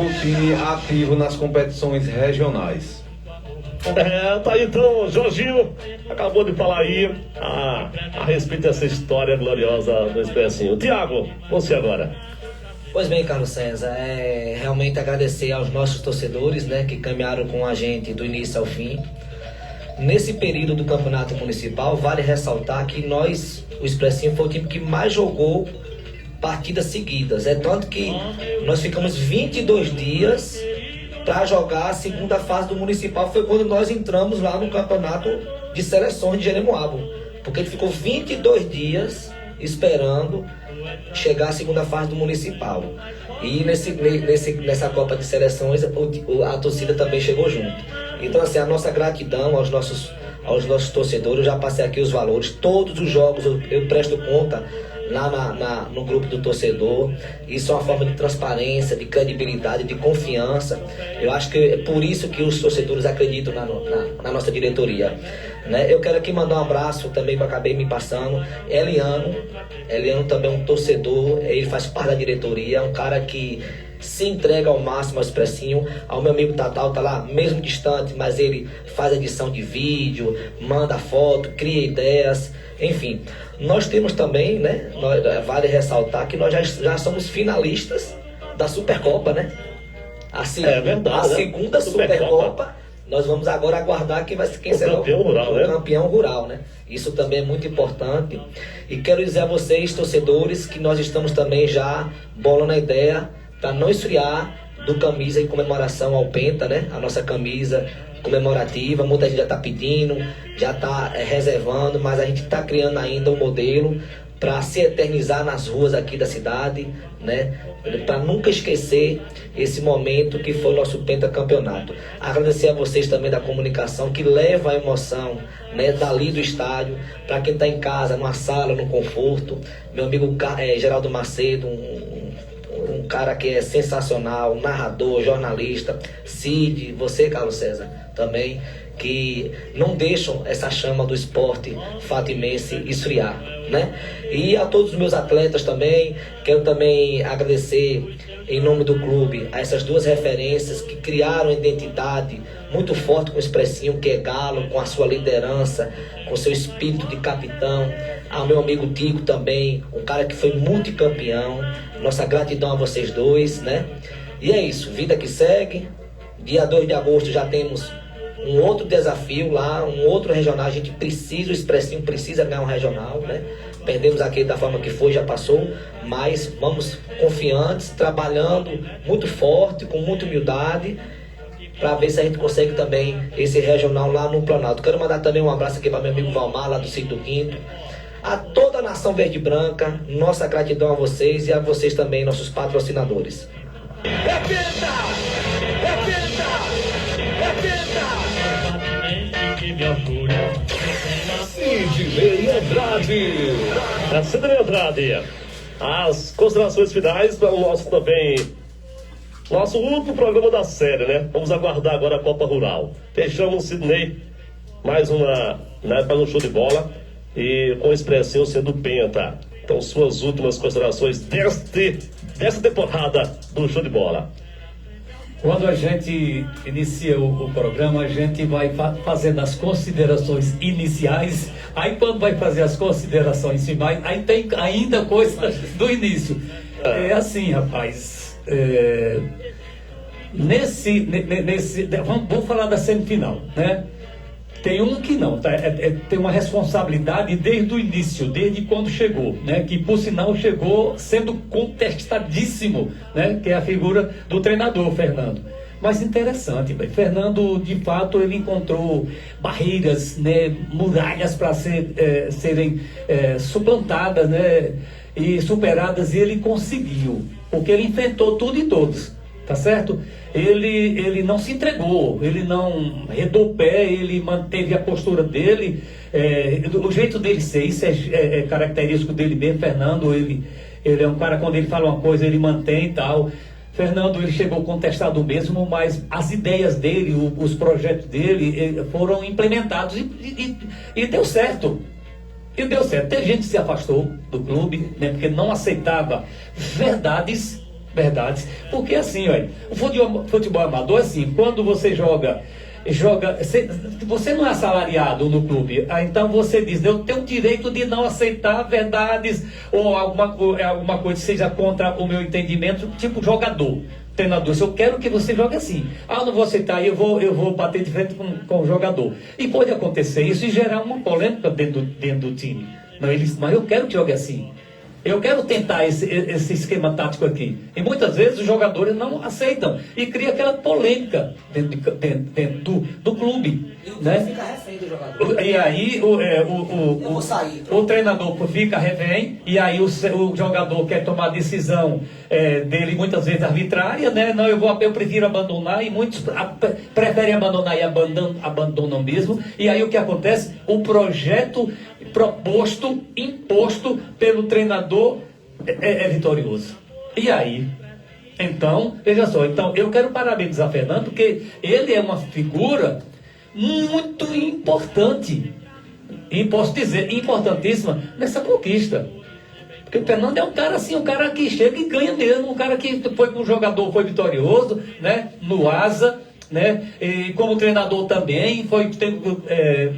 o time ativo nas competições regionais. Tá aí então, Jorginho acabou de falar aí a respeito dessa história gloriosa do Expressinho. Tiago, você agora. Pois bem, Carlos César, realmente agradecer aos nossos torcedores, né, que caminharam com a gente do início ao fim. Nesse período do campeonato municipal, vale ressaltar que nós, o Expressinho, foi o time que mais jogou partidas seguidas. É tanto que nós ficamos 22 dias para jogar a segunda fase do municipal. Foi quando nós entramos lá no campeonato de seleções de Jeremoabo, porque ele ficou 22 dias esperando chegar à segunda fase do municipal. E nessa Copa de Seleções a torcida também chegou junto. Então, assim, a nossa gratidão aos nossos torcedores. Eu já passei aqui os valores, todos os jogos eu presto conta lá no grupo do torcedor. Isso é uma forma de transparência, de credibilidade, de confiança. Eu acho que é por isso que os torcedores acreditam na nossa diretoria. né? Eu quero aqui mandar um abraço também, que eu acabei me passando, Eliano também é um torcedor, ele faz parte da diretoria, é um cara que se entrega ao máximo ao Expressinho. Ao meu amigo Tatal, tá lá mesmo distante, mas ele faz edição de vídeo, manda foto, cria ideias, enfim. Nós temos também, né, vale ressaltar que nós já somos finalistas da Supercopa, né? Verdade, a segunda Supercopa. Nós vamos agora aguardar quem será o campeão rural, né? Isso também é muito importante. E quero dizer a vocês, torcedores, que nós estamos também já bolando a ideia para não esfriar do camisa em comemoração ao Penta, né? A nossa camisa comemorativa, muita gente já está pedindo, já está reservando, mas a gente está criando ainda um modelo para se eternizar nas ruas aqui da cidade, né? Para nunca esquecer esse momento que foi o nosso pentacampeonato. Agradecer a vocês também da comunicação que leva a emoção, né, dali do estádio, para quem está em casa, numa sala, no conforto. Meu amigo Geraldo Macedo, um cara que é sensacional, narrador, jornalista. Cid, você, Carlos César, também, que não deixam essa chama do esporte fatimense esfriar, né? E a todos os meus atletas também, quero também agradecer em nome do clube a essas duas referências que criaram identidade muito forte com o Expressinho, que é Galo, com a sua liderança, com seu espírito de capitão. Ao meu amigo Tico também, um cara que foi multicampeão. Nossa gratidão a vocês dois, né? E é isso, vida que segue. Dia 2 de agosto já temos um outro desafio lá, um outro regional. A gente precisa, o Expressinho precisa ganhar um regional, né? Perdemos aquele da forma que foi, já passou, mas vamos confiantes, trabalhando muito forte, com muita humildade, para ver se a gente consegue também esse regional lá no Planalto. Quero mandar também um abraço aqui para meu amigo Valmar, lá do Sítio do Quinto. A toda a nação verde e branca, nossa gratidão a vocês e a vocês também, nossos patrocinadores. Sidney Andrade. Sidney Andrade. As considerações finais para o nosso também. Nosso último programa da série, né? Vamos aguardar agora a Copa Rural. Fechamos o Sidney, mais uma, né, para um show de bola. E com a Expressinho sendo penta. Então, suas últimas considerações desta temporada do show de bola. Quando a gente inicia o programa, a gente vai fazendo as considerações iniciais. Aí quando vai fazer as considerações finais, aí tem ainda coisa do início. É assim, rapaz. Vamos falar da semifinal, né? Tem um que não, tem uma responsabilidade desde o início, desde quando chegou, né? Que por sinal chegou sendo contestadíssimo, né? Que é a figura do treinador, Fernando. Mas interessante, Fernando, de fato, ele encontrou barreiras, né? Muralhas para serem suplantadas, né? E superadas, e ele conseguiu, porque ele enfrentou tudo e todos. Tá certo? Ele não se entregou, ele não redou o pé, ele manteve a postura dele, o jeito dele ser, isso é característico dele mesmo. Fernando, ele é um cara, quando ele fala uma coisa, ele mantém e tal. Fernando, ele chegou contestado mesmo, mas as ideias dele, os projetos dele foram implementados e deu certo. E deu certo. Tem gente que se afastou do clube, né, porque não aceitava verdades, porque assim, olha, o futebol amador é assim, quando você joga, você não é assalariado no clube, então você diz, eu tenho o direito de não aceitar verdades ou alguma coisa que seja contra o meu entendimento, tipo jogador, treinador. Se eu quero que você jogue assim, não vou aceitar, eu vou bater de frente com o jogador. E pode acontecer isso e gerar uma polêmica dentro do time. Mas eu quero que jogue assim. Eu quero tentar esse esquema tático aqui. E muitas vezes os jogadores não aceitam. E cria aquela polêmica dentro do clube. Né? Fica refém do jogador. E aí o treinador fica refém. E aí o jogador quer tomar a decisão dele, muitas vezes arbitrária. Né? Não, eu prefiro abandonar. E muitos preferem abandonar e abandonam mesmo. E aí o que acontece? O projeto imposto pelo treinador é vitorioso. E aí? Então, veja só, eu quero parabenizar Fernando, porque ele é uma figura muito importante. E posso dizer, importantíssima nessa conquista. Porque o Fernando é um cara assim, um cara que chega e ganha mesmo, um cara que foi um jogador, foi vitorioso, né? No Asa, né? E como treinador também, foi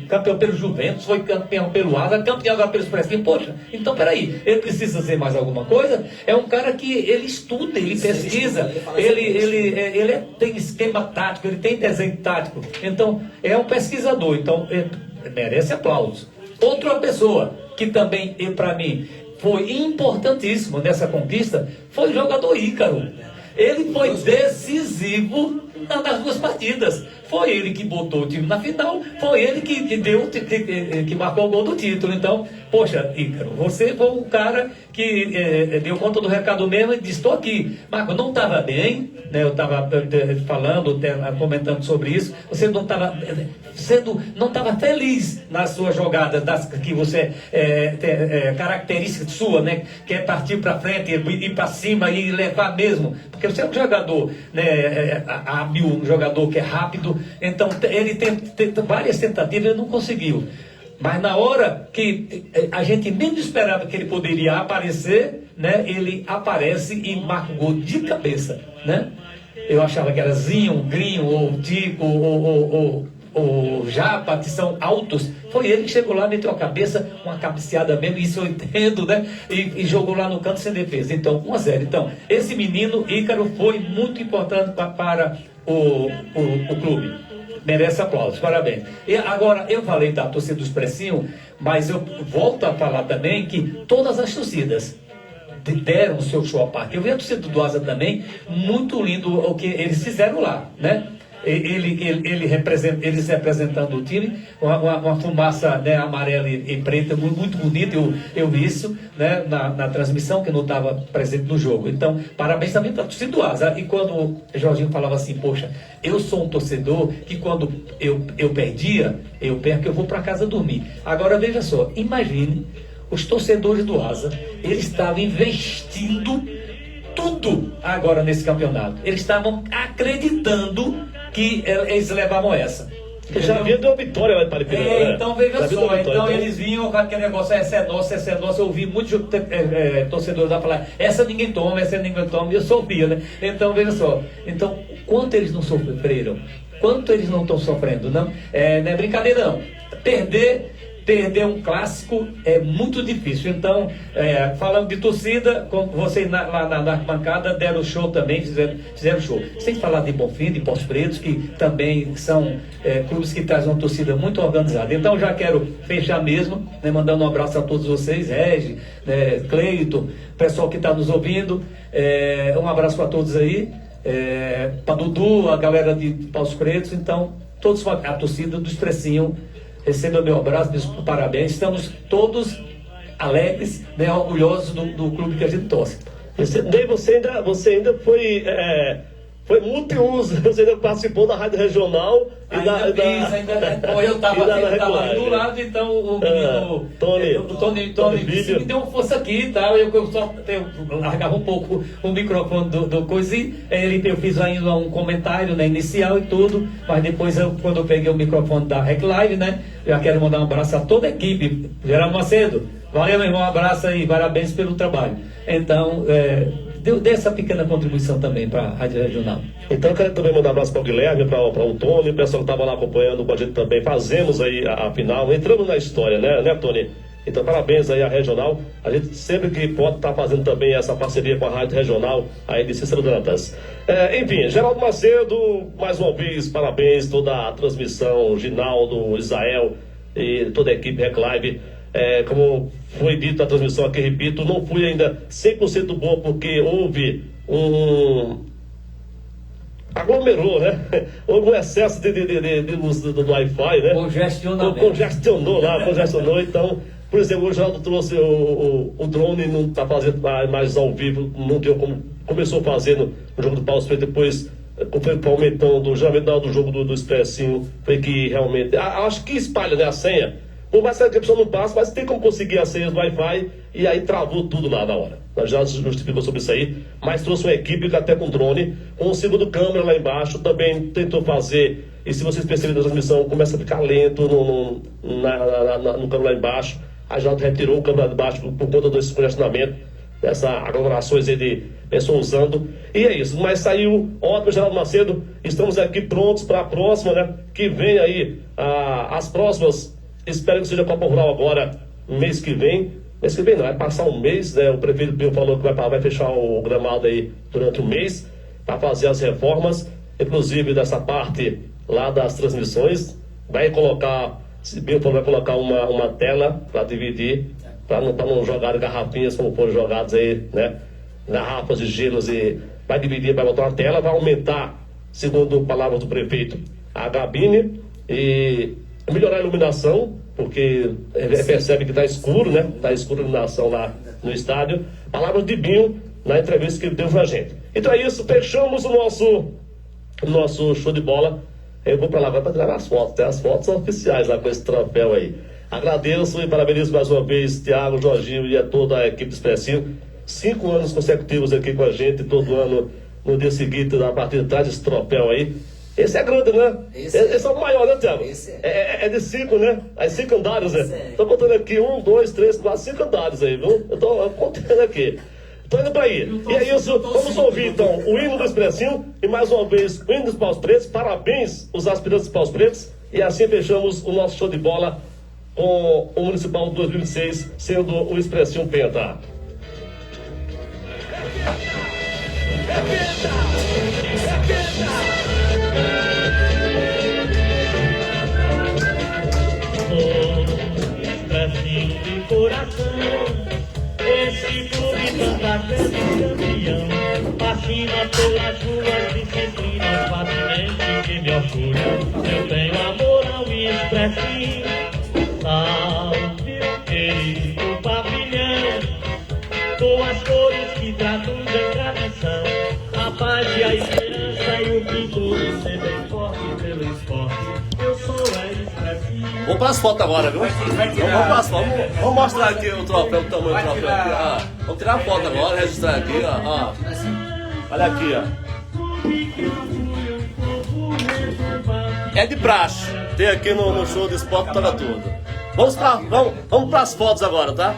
campeão pelo Juventus, foi campeão pelo Asa, campeão agora pelo Expressinho. Poxa, então peraí, ele precisa ser mais alguma coisa? É um cara que ele estuda, ele pesquisa, ele tem esquema tático, ele tem desenho tático. Então, é um pesquisador, então merece aplausos. Outra pessoa que também, para mim, foi importantíssimo nessa conquista, foi o jogador Ícaro. Ele foi decisivo nas duas partidas. Foi ele que botou o time na final, foi ele que marcou o gol do título. Então, poxa, Ícaro, você foi um cara que deu conta do recado mesmo e disse, estou aqui. Marco, não estava bem, né? Eu estava falando, comentando sobre isso. Você não estava feliz nas suas jogadas, que você característica sua, né? Que é partir para frente, ir para cima e levar mesmo. Porque você é um jogador, né, hábil, um jogador que é rápido. Então ele tem várias tentativas, ele não conseguiu. Mas na hora que a gente menos esperava que ele poderia aparecer, né, ele aparece e marca o gol de cabeça, né? Eu achava que era Zinho, Grinho, ou Tico, ou Japa, que são altos. Foi ele que chegou lá, meteu a cabeça, uma cabeceada mesmo, isso eu entendo, né? E jogou lá no canto sem defesa. Então, 1-0. Então, esse menino, Ícaro, foi muito importante para o clube. Merece aplausos, parabéns. E agora, eu falei da torcida do Expressinho, mas eu volto a falar também que todas as torcidas deram o seu show à parte. Eu vi a torcida do Asa também, muito lindo o que eles fizeram lá, né? Eles representando o time, uma fumaça, né, amarela e preta, muito bonita. Eu vi isso, né, na transmissão, que não estava presente no jogo. Então, parabéns também para a torcida do Asa. E quando o Jorginho falava assim, poxa, eu sou um torcedor que quando eu perdia, eu vou para casa dormir. Agora veja só, imagine os torcedores do Asa, eles estavam investindo tudo agora nesse campeonato. Eles estavam acreditando que eles levavam essa. Já vinha de uma vitória lá para né? Então veja só, então eles vinham com aquele negócio, essa é nossa. Eu ouvi muitos torcedores lá falar, essa ninguém toma, e eu soubia, né? Então veja só, então quanto eles não sofreram, quanto eles não estão sofrendo, não é brincadeira não. Perder um clássico é muito difícil. Então, falando de torcida, vocês lá na arquibancada deram show também, fizeram show. Sem falar de Bonfim, de Poços Pretos, que também são clubes que trazem uma torcida muito organizada. Então, já quero fechar mesmo, né, mandando um abraço a todos vocês, Regi, Cleiton, pessoal que está nos ouvindo. Um abraço para todos aí, para Dudu, a galera de Poços Pretos. Então, todos a torcida do Expressinho, receba meu abraço, meus parabéns. Estamos todos alegres, né, orgulhosos do clube que a gente torce. Você ainda foi multiuso, você ainda participou da Rádio Regional eu estava do lado, então o menino Tony me deu uma força aqui e tal. Eu largava um pouco o microfone do coisinho. Eu fiz ainda um comentário, né, inicial e tudo, mas depois quando eu peguei o microfone da Rec Live, né, já quero mandar um abraço a toda a equipe. Geraldo Macedo, valeu, meu irmão, um abraço aí, parabéns pelo trabalho. Então, dê essa pequena contribuição também para a Rádio Regional. Então eu quero também mandar um abraço para o Guilherme, para o Tony, o pessoal que estava lá acompanhando com a gente também. Fazemos aí a final, entramos na história, né, Tony? Então parabéns aí à Regional. A gente sempre que pode estar fazendo também essa parceria com a Rádio Regional aí de Cícero Dantas. Enfim, Geraldo Macedo, mais uma vez, parabéns, toda a transmissão, Ginaldo, Israel e toda a equipe Rec Live. Como foi dito na transmissão aqui, repito, não fui ainda 100% bom porque houve aglomerou, né? Houve um excesso do Wi-Fi, né? Congestionou, então, por exemplo, o Geraldo trouxe o drone, não está fazendo mais ao vivo, não deu como começou fazendo no jogo do Paulo Freire, depois foi aumentando, geralmente na hora do jogo do Expressinho, foi que realmente, acho que espalha, né, a senha. Por mais que a pessoa não passe, mas tem como conseguir as senhas do Wi-Fi e aí travou tudo lá na hora. Nós já justificamos sobre isso aí, mas trouxe uma equipe até com drone, com o segundo câmera lá embaixo, também tentou fazer E se vocês perceberem na transmissão, começa a ficar lento no câmbio lá embaixo. A Geraldo retirou o câmbio lá de baixo por conta desse congestionamento, dessas aglomerações aí de pessoas usando. E é isso, mas saiu ótimo, Geraldo Macedo. Estamos aqui prontos para a próxima, né? Que vem aí as próximas. Espero que seja a Copa Rural agora, mês que vem. Mês que vem não, vai passar um mês, né? O prefeito Pio falou que vai fechar o gramado aí durante um mês para fazer as reformas, inclusive dessa parte lá das transmissões. Vai colocar, se Pio falou, vai colocar uma tela para dividir, para não jogar garrafinhas como foram jogadas aí, né? Garrafas de gelos, e vai dividir, vai botar uma tela, vai aumentar, segundo palavras do prefeito, a cabine e melhorar a iluminação, porque percebe que está escuro, né? Está escura a iluminação lá no estádio. Palavras de Binho na entrevista que ele deu pra gente. Então é isso, fechamos o nosso show de bola. Eu vou para lá agora para tirar as fotos, tem as fotos oficiais lá com esse troféu aí. Agradeço e parabenizo mais uma vez Tiago, Jorginho e a toda a equipe do Expressinho. 5 anos consecutivos aqui com a gente, todo ano no dia seguinte, a partir de trás desse troféu aí. Esse é grande, né? Esse é o maior, né, Tiago? É de 5, né? Aí 5 andares, né? Estou contando aqui 1, 2, 3, 4, 5 andares aí, viu? Eu estou contando aqui. Estou indo para aí. E é isso, vamos ouvir então o hino do Expressinho e mais uma vez o hino dos Paus Pretos. Parabéns os aspirantes dos Paus Pretos. E assim fechamos o nosso show de bola com o Municipal 2026 sendo o Expressinho Penta. Expressinho de coração, esse clube tanta vezes campeão, fascina pelas ruas, disciplinas, facilmente que me orgulha. Eu tenho amor ao Expressinho, salve o querido pavilhão, com as cores que traduzem tradição, a paz e a esperança e o pintor de ser bem forte pelo esporte. Eu sou a Expressinho. Vamos para as fotos agora, viu? Vamos para as fotos. Vamos mostrar aqui o troféu, o tamanho do troféu aqui. Vamos tirar a foto agora, registrar aqui, ó. Olha aqui, ó. É de praxe. Tem aqui no show do esporte para tudo. Vamos para as fotos agora, tá?